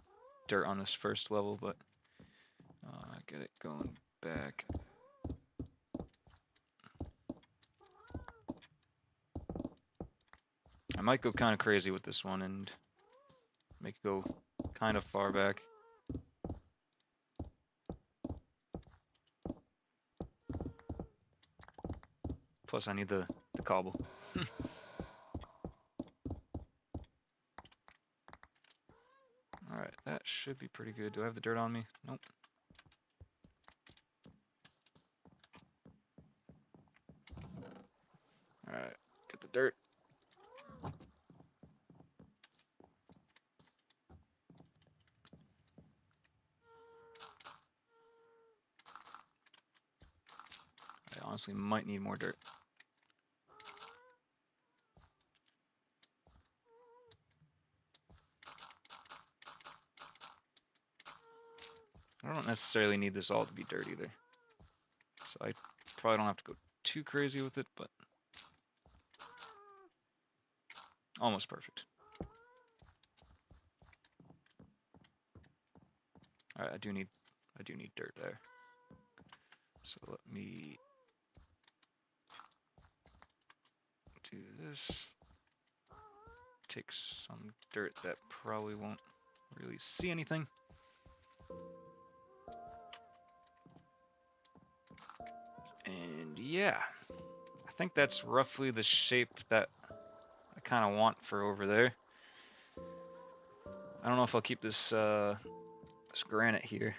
dirt on this first level, but get it going back. I might go kind of crazy with this one and make it go kind of far back. Plus I need the cobble. should be pretty good. Do I have the dirt on me? Nope. Alright, get the dirt. I honestly might need more dirt. I don't necessarily need this all to be dirt either. So I probably don't have to go too crazy with it, but almost perfect. Alright, I do need dirt there. So let me do this. Take some dirt that probably won't really see anything. And yeah, I think that's roughly the shape that I kind of want for over there. I don't know if I'll keep this this granite here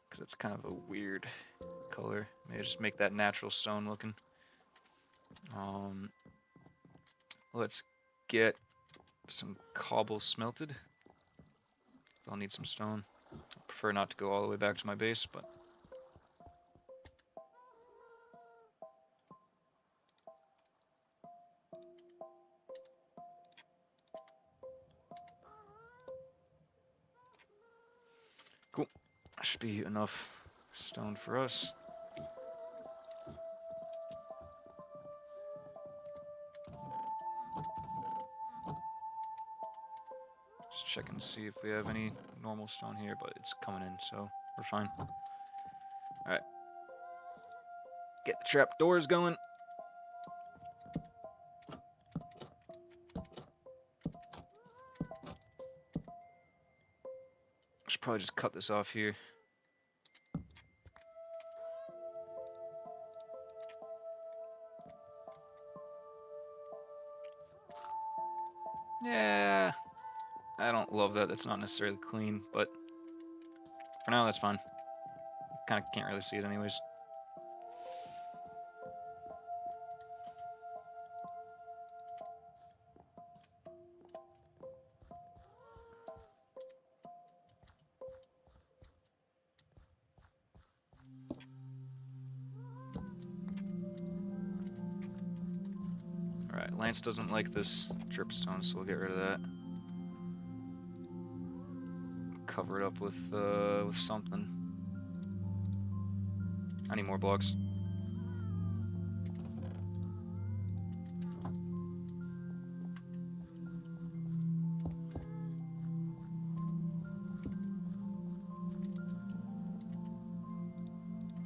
because it's kind of a weird color. Maybe just make that natural stone looking. Let's get some cobble smelted. I'll need some stone. I prefer not to go all the way back to my base, but cool. Should be enough stone for us. Just check and see if we have any normal stone here, but it's coming in, so we're fine. Alright. Get the trap doors going. Should probably just cut this off here. Yeah, I don't love that. That's not necessarily clean, but for now that's fine. Kind of can't really see it anyways. Alright, Lance doesn't like this dripstone, so we'll get rid of that. Cover it up with something. I need more blocks.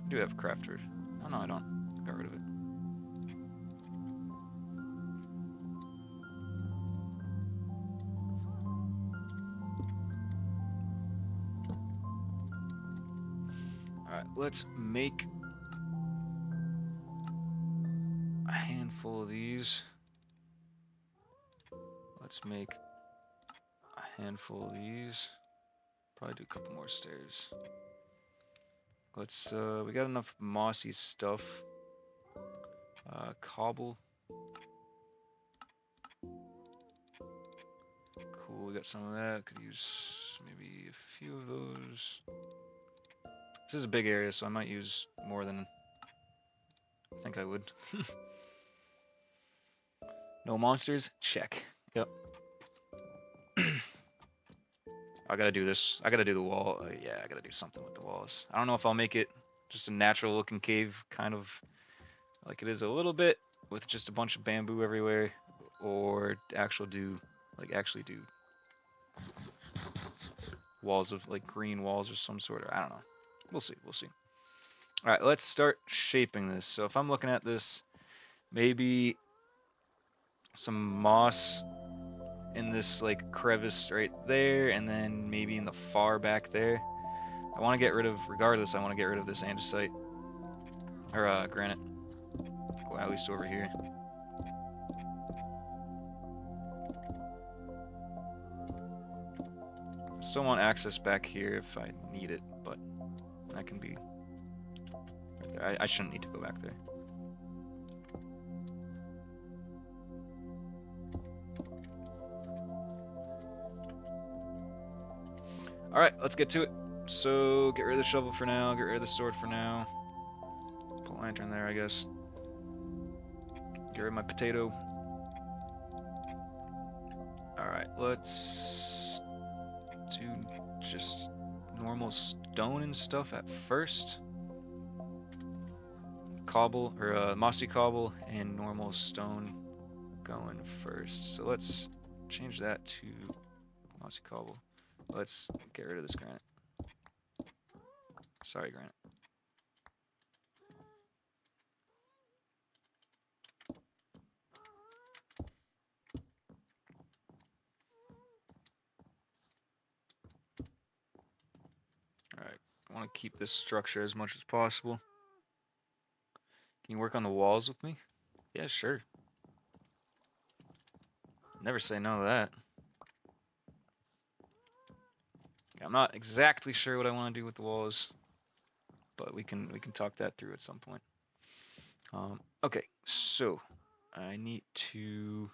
I do have a crafter. Oh no, I don't. I got rid of it. Alright, let's make a handful of these. Let's make a handful of these. Probably do a couple more stairs. Let's, we got enough mossy stuff. Cobble. Cool, we got some of that. Could use maybe a few of those. This is a big area, so I might use more than I think I would. No monsters? Check. Yep. I gotta do this. I gotta do the wall. Yeah, I gotta do something with the walls. I don't know if I'll make it just a natural looking cave, kind of like it is a little bit, with just a bunch of bamboo everywhere, or actually do walls of like green walls or some sort of, I don't know. We'll see. All right, let's start shaping this. So if I'm looking at this, maybe some moss in this like crevice right there, and then maybe in the far back there. I want to get rid of, regardless, I want to get rid of this andesite, or granite. Well, at least over here. Still want access back here if I need it, but that can be right there. I shouldn't need to go back there. Alright, let's get to it. So, get rid of the shovel for now, get rid of the sword for now. Put a lantern there, I guess. Get rid of my potato. Alright, let's do just normal stone and stuff at first. Cobble, or mossy cobble, and normal stone going first. So let's change that to mossy cobble. Let's get rid of this granite. Sorry, granite. Alright, I want to keep this structure as much as possible. Can you work on the walls with me? Yeah, sure. Never say no to that. I'm not exactly sure what I want to do with the walls, but we can talk that through at some point. Okay, so I need to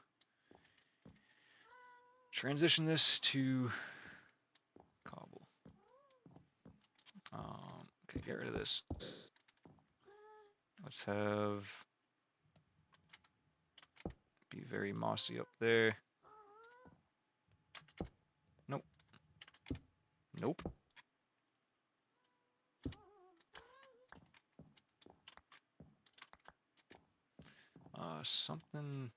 transition this to cobble. Okay, get rid of this. Let's have be very mossy up there. Nope. Nope. Something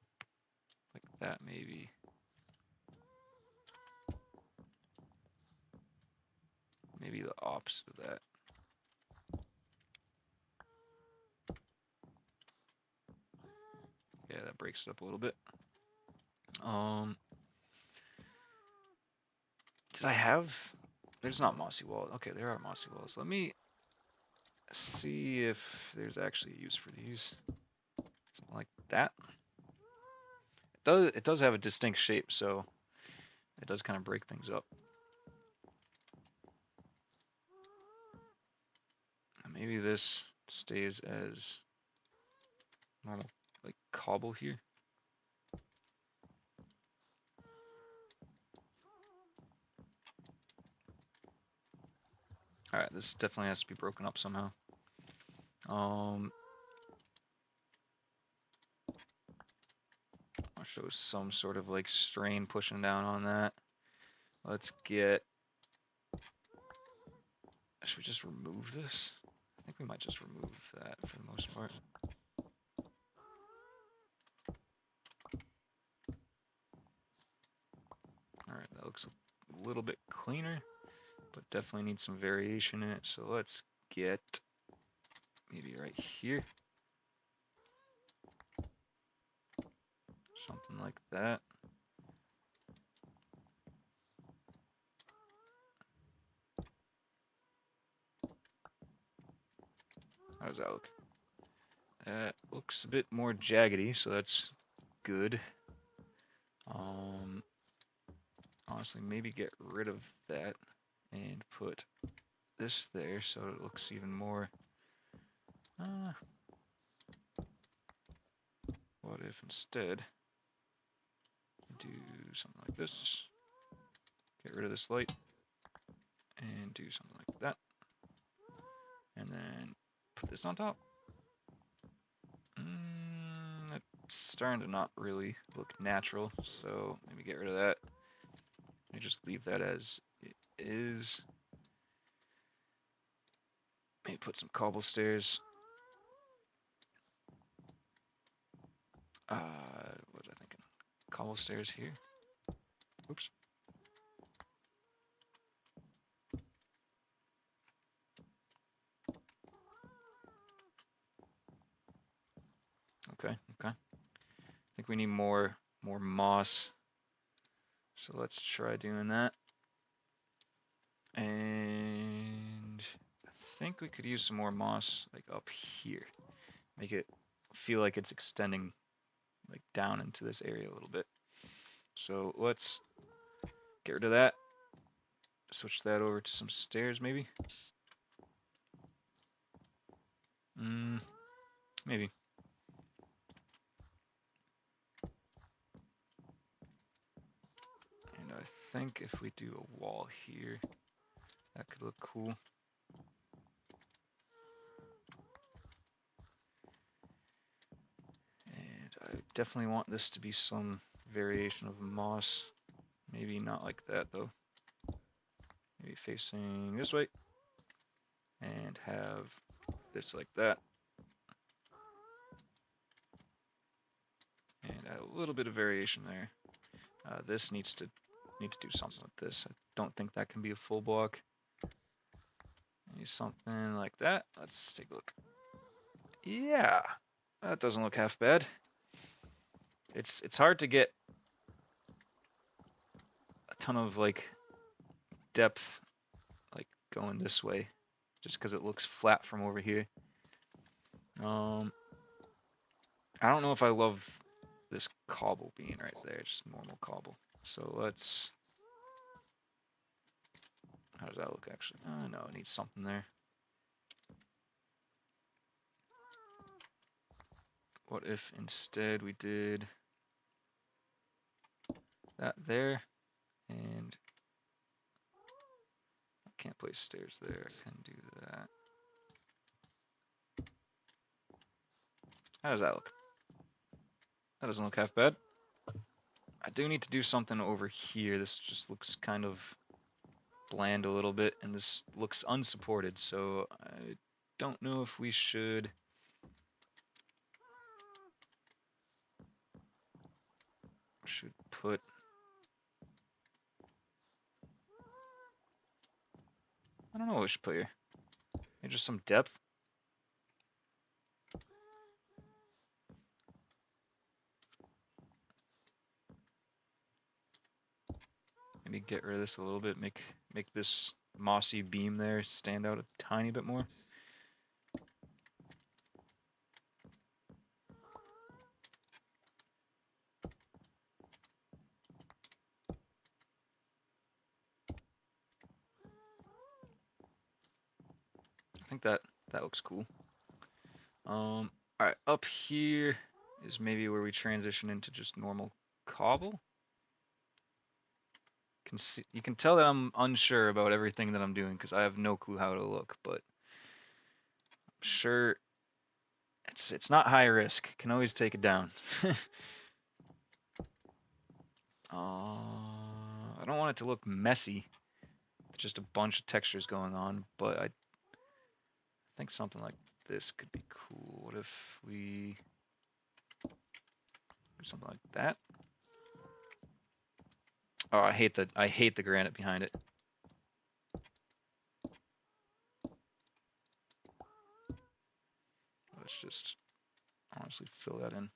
like that maybe. Maybe the opposite of that. Yeah, that breaks it up a little bit. Did I have... There's not mossy walls. Okay, there are mossy walls. Let me see if there's actually a use for these. Something like that. It does have a distinct shape, so it does kind of break things up. Maybe this stays as normal, like cobble here. Alright, this definitely has to be broken up somehow. I'll show some sort of like strain pushing down on that. Let's get... Should we just remove this? I think we might just remove that for the most part. Alright, that looks a little bit cleaner, but definitely needs some variation in it. So let's get maybe right here. Something like that. How does that look? That looks a bit more jaggedy, so that's good. Honestly, maybe get rid of that and put this there so it looks even more... what if instead do something like this, get rid of this light, and do something like that, and then put this on top. It's starting to not really look natural, so maybe get rid of that. Maybe just leave that as it is. Maybe put some cobble stairs. What was I thinking? Cobble stairs here. Oops. Okay. I think we need more moss. So let's try doing that. And I think we could use some more moss like up here. Make it feel like it's extending like down into this area a little bit. So let's get rid of that. switch that over to some stairs, maybe. Maybe. And I think if we do a wall here, that could look cool. And I definitely want this to be some variation of moss. Maybe not like that though. Maybe facing this way. And have this like that. And add a little bit of variation there. This needs to do something with this. I don't think that can be a full block. Maybe something like that. Let's take a look. Yeah, that doesn't look half bad. It's hard to get a ton of like depth like going this way, just because it looks flat from over here. I don't know if I love this cobble being right there, just normal cobble. So let's. How does that look actually? Oh no, it needs something there. What if instead we did that there, and I can't place stairs there, I can do that. How does that look? That doesn't look half bad. I do need to do something over here. This just looks kind of bland a little bit, and this looks unsupported, so I don't know if we should put. I don't know what we should put here. Maybe just some depth. Maybe get rid of this a little bit, make this mossy beam there stand out a tiny bit more. I think that looks cool. Alright, up here is maybe where we transition into just normal cobble. You can tell that I'm unsure about everything that I'm doing because I have no clue how to look, but I'm sure it's not high risk. Can always take it down. I don't want it to look messy. It's just a bunch of textures going on, but I think something like this could be cool. What if we do something like that? Oh, I hate the granite behind it. Let's just honestly fill that in.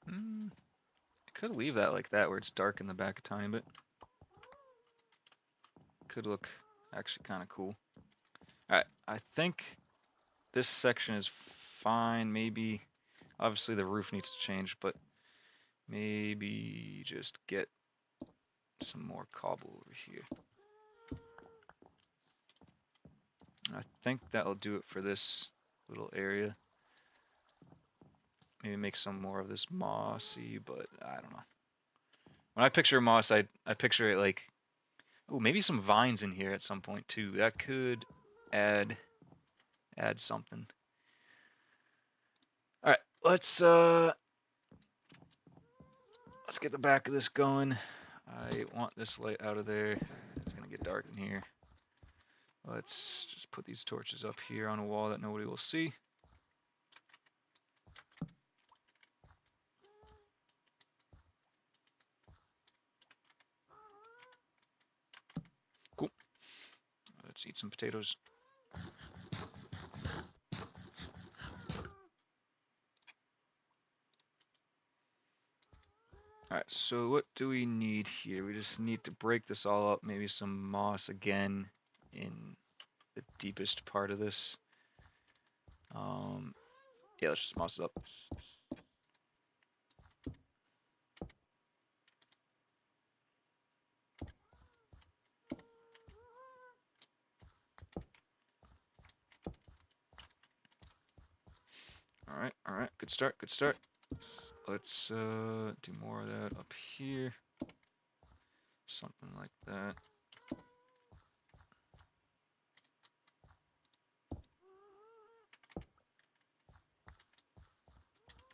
I could leave that like that where it's dark in the back a tiny bit. Could look actually kind of cool. Alright, I think this section is fine. Maybe, obviously the roof needs to change, but maybe just get some more cobble over here. I think that'll do it for this little area. Maybe make some more of this mossy, but I don't know. When I picture moss, I picture it like, oh, maybe some vines in here at some point too. That could add something. All right, let's get the back of this going. I want this light out of there. It's gonna get dark in here. Let's just put these torches up here on a wall that nobody will see. Cool. Let's eat some potatoes. Alright, so what do we need here? We just need to break this all up, maybe some moss again in the deepest part of this. Yeah, let's just moss it up. Alright, good start, good start. Let's do more of that up here. Something like that.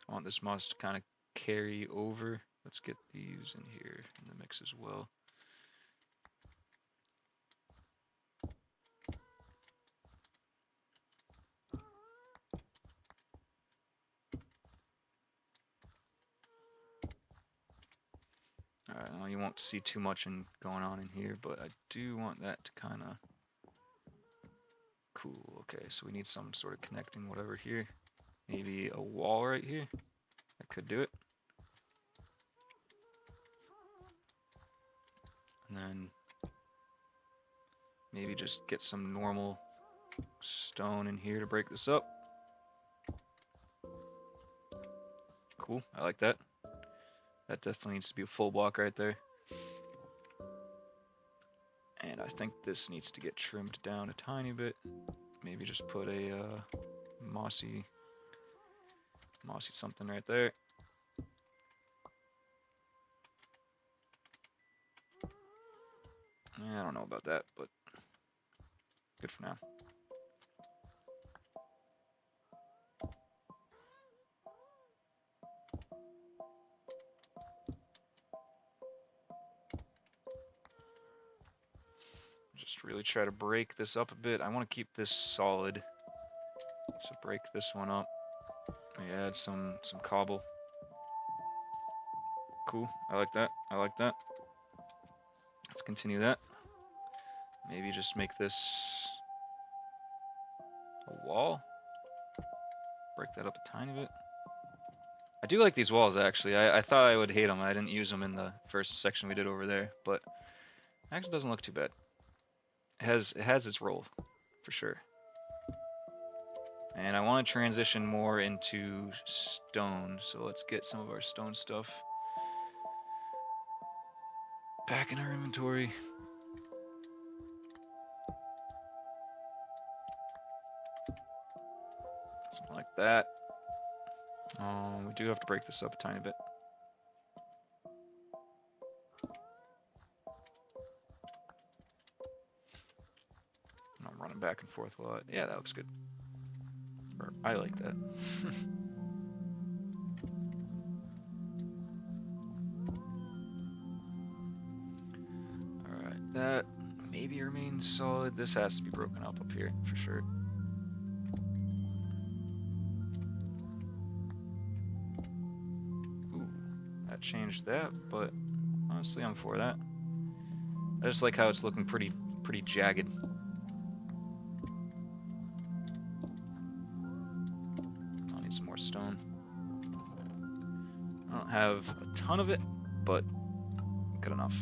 I want this moss to kind of carry over. Let's get these in here in the mix as well. Alright, now you won't see too much going on in here, but I do want that to kind of... Cool, okay, so we need some sort of connecting whatever here. Maybe a wall right here. That could do it. And then maybe just get some normal stone in here to break this up. Cool, I like that. That definitely needs to be a full block right there. And I think this needs to get trimmed down a tiny bit. Maybe just put a mossy something right there. Yeah, I don't know about that, but good for now. Just really try to break this up a bit. I want to keep this solid, so break this one up. We add some cobble. Cool, I like that, I like that. Let's continue that. Maybe just make this a wall. Break that up a tiny bit. I do like these walls, actually. I thought I would hate them. I didn't use them in the first section we did over there, but it actually doesn't look too bad. It has its role, for sure. And I want to transition more into stone, so let's get some of our stone stuff back in our inventory. Something like that. We do have to break this up a tiny bit. I'm running back and forth a lot. Yeah, that looks good. Or, I like that. Alright, that maybe remains solid. This has to be broken up here, for sure. Ooh, that changed that, but honestly I'm for that. I just like how it's looking pretty jagged. I'll need some more stone. I don't have a ton of it, but good enough.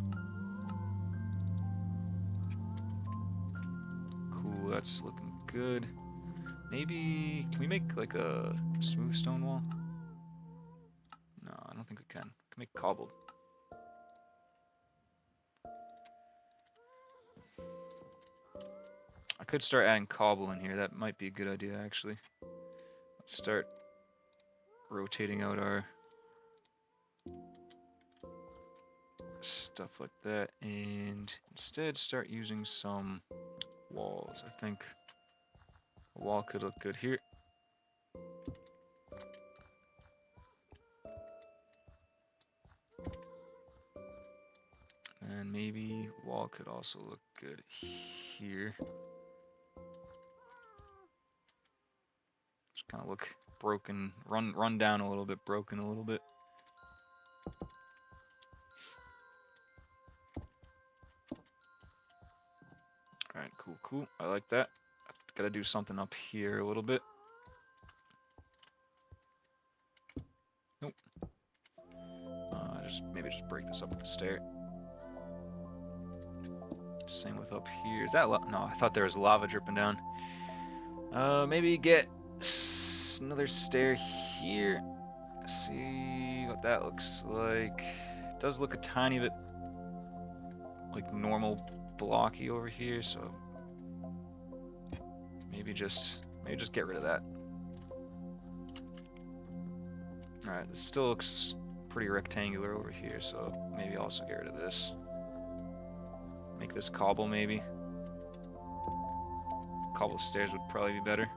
Cool, that's looking good. Maybe, can we make like a smooth stone wall? No, I don't think we can. We can make cobbled. I could start adding cobble in here. That might be a good idea, actually. Let's start rotating out our stuff like that, and instead start using some walls. I think a wall could look good here. And maybe wall could also look good here. Just kind of look broken, run down a little bit, broken a little bit. Alright, cool. I like that. Gotta do something up here a little bit. Nope. Maybe just break this up with the stair. Same with up here. Is that no? I thought there was lava dripping down. Maybe get another stair here. See what that looks like. It does look a tiny bit like normal blocky over here, so maybe just get rid of that. Alright, this still looks pretty rectangular over here, so maybe I'll also get rid of this. Make this cobble, maybe. Cobble stairs would probably be better.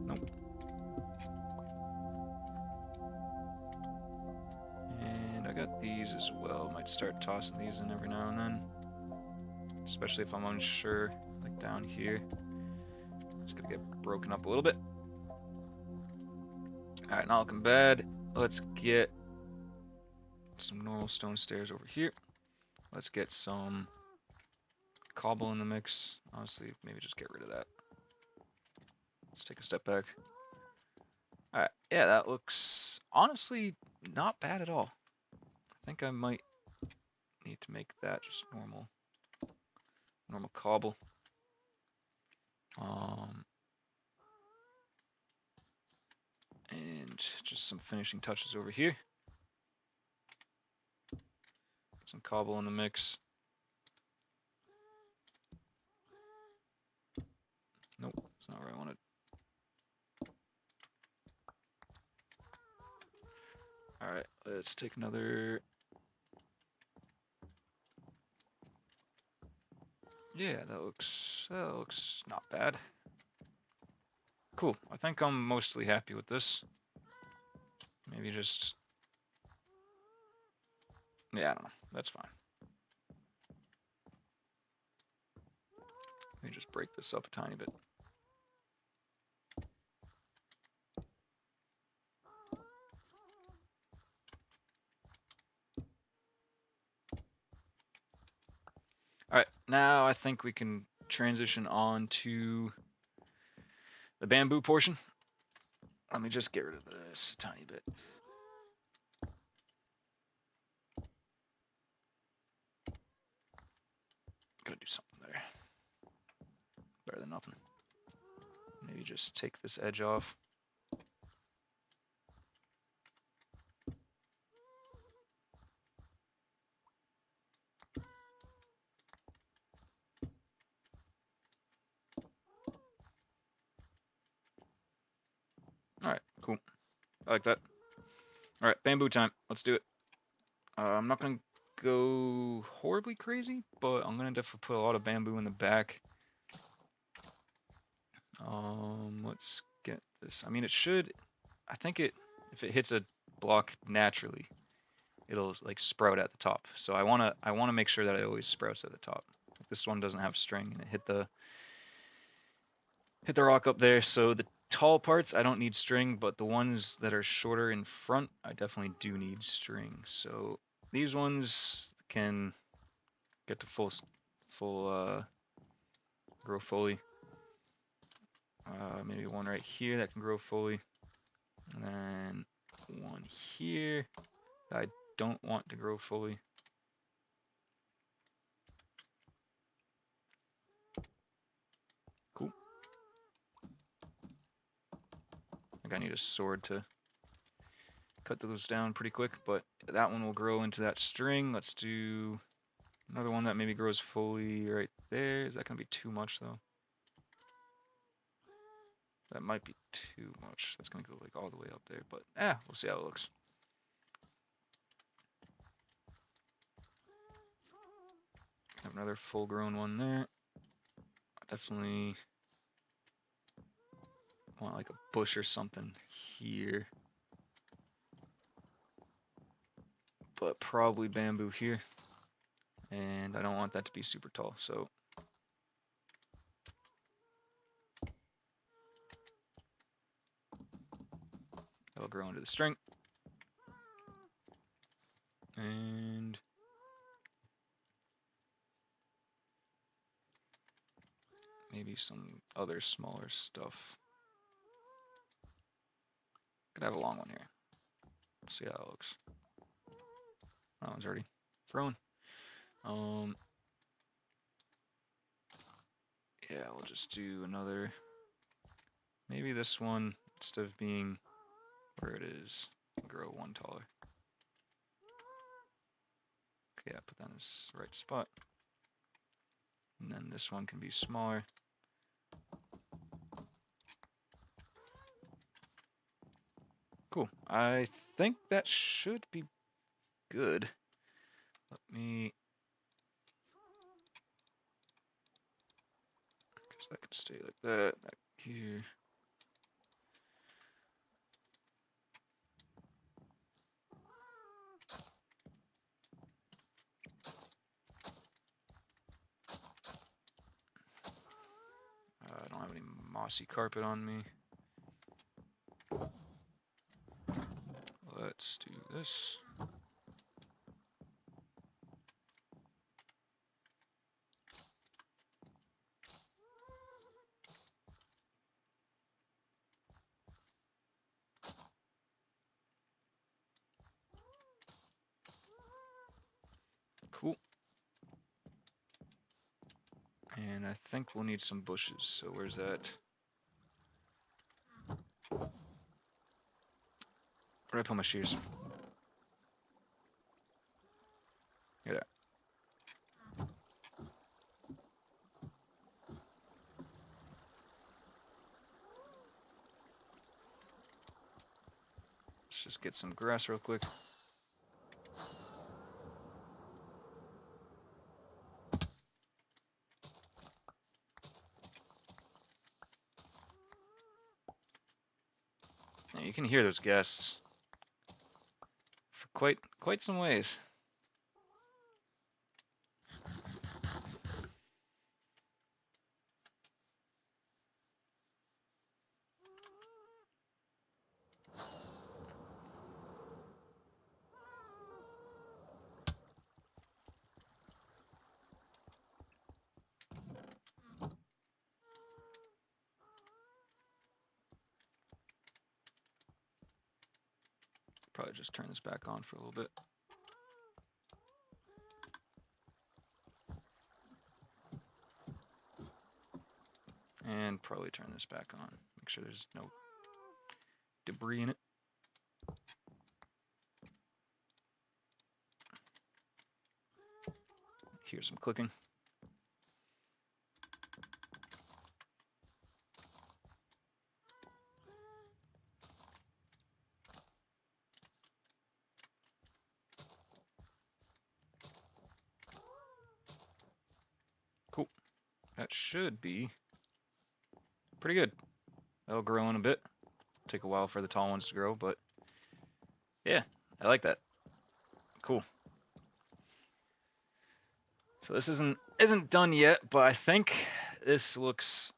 Nope. And I got these as well. Might start tossing these in every now and then. Especially if I'm unsure, like down here. Just gonna get broken up a little bit. Alright, not looking bad. Let's get some normal stone stairs over here. Let's get some cobble in the mix. Honestly, maybe just get rid of that. Let's take a step back. Alright, yeah, that looks honestly not bad at all. I think I might need to make that just normal cobble. And just some finishing touches over here. Some cobble in the mix. Nope, that's not where I wanted. Alright, let's take another. Yeah, that looks not bad. Cool. I think I'm mostly happy with this. Maybe just... yeah, I don't know. That's fine. Let me just break this up a tiny bit. Alright, now I think we can transition on to the bamboo portion. Let me just get rid of this a tiny bit. Gotta do something there. Better than nothing. Maybe just take this edge off. Alright, cool. I like that. Alright, bamboo time. Let's do it. I'm not going to go horribly crazy, but I'm going to definitely put a lot of bamboo in the back. Let's get this. I mean, it should... I think if it hits a block naturally, it'll like sprout at the top. So I wanna make sure that it always sprouts at the top. Like this one doesn't have string and it hit the rock up there. So the tall parts I don't need string, but the ones that are shorter in front I definitely do need string. So these ones can get to full grow fully. Maybe one right here that can grow fully, and then one here that I don't want to grow fully. Cool. I think I need a sword to cut those down pretty quick, but that one will grow into that string. Let's do another one that maybe grows fully right there. Is that going to be too much, though? That might be too much. That's going to go like all the way up there, but we'll see how it looks. Have another full-grown one there. Definitely want like a bush or something here, but probably bamboo here, and I don't want that to be super tall, so that'll grow into the string. And maybe some other smaller stuff. Could have a long one here. Let's see how it looks. That one's already grown. Yeah, we'll just do another. Maybe this one, instead of being where it is, grow one taller. Okay, yeah, put that in this right spot. And then this one can be smaller. Cool. I think that should be good. Let me... Because that could stay like that. Back here. I don't have any mossy carpet on me. Let's do this. Cool. And I think we'll need some bushes, so where's that? Where do I put my shears? Here. Let's just get some grass real quick. Yeah, you can hear those guests for quite some ways. Probably just turn this back on for a little bit. And probably turn this back on. Make sure there's no debris in it. Here's some clicking. Cool. That should be pretty good. That'll grow in a bit. Take a while for the tall ones to grow, but yeah, I like that. Cool. So this isn't done yet, but I think this looks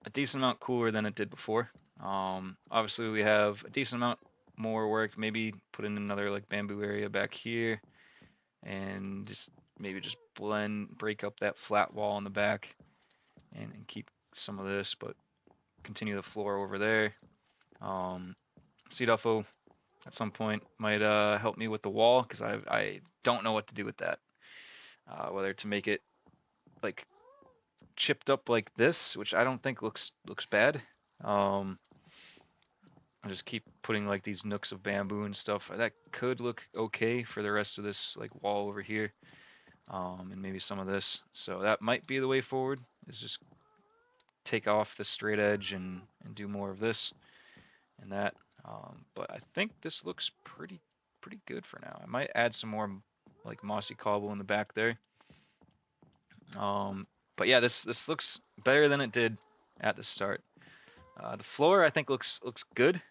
a decent amount cooler than it did before. Obviously we have a decent amount more work. Maybe put in another like bamboo area back here, and just maybe just break up that flat wall in the back, and keep some of this, but continue the floor over there. CDuffo at some point might help me with the wall, because I don't know what to do with that. Whether to make it like chipped up like this, which I don't think looks bad. I'll just keep putting like these nooks of bamboo and stuff. That could look okay for the rest of this like wall over here. And maybe some of this. So that might be the way forward, is just take off the straight edge and do more of this and that. But I think this looks pretty good for now. I might add some more like mossy cobble in the back there. But yeah, this looks better than it did at the start. The floor I think looks good.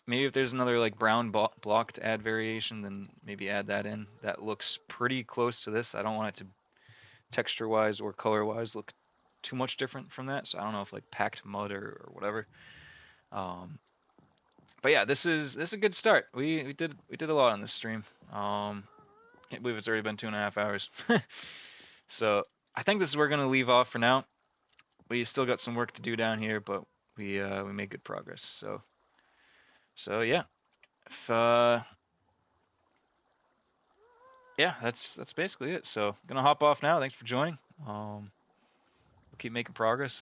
Maybe if there's another like brown block to add variation, then maybe add that in. That looks pretty close to this. I don't want it to texture-wise or color-wise look too much different from that. So I don't know if like packed mud or whatever. But yeah, this is a good start. We did a lot on this stream. Can't believe it's already been 2.5 hours. So I think this is where we're gonna leave off for now. We still got some work to do down here, but we made good progress. So yeah, if yeah, that's basically it. So gonna hop off now. Thanks for joining. We'll keep making progress.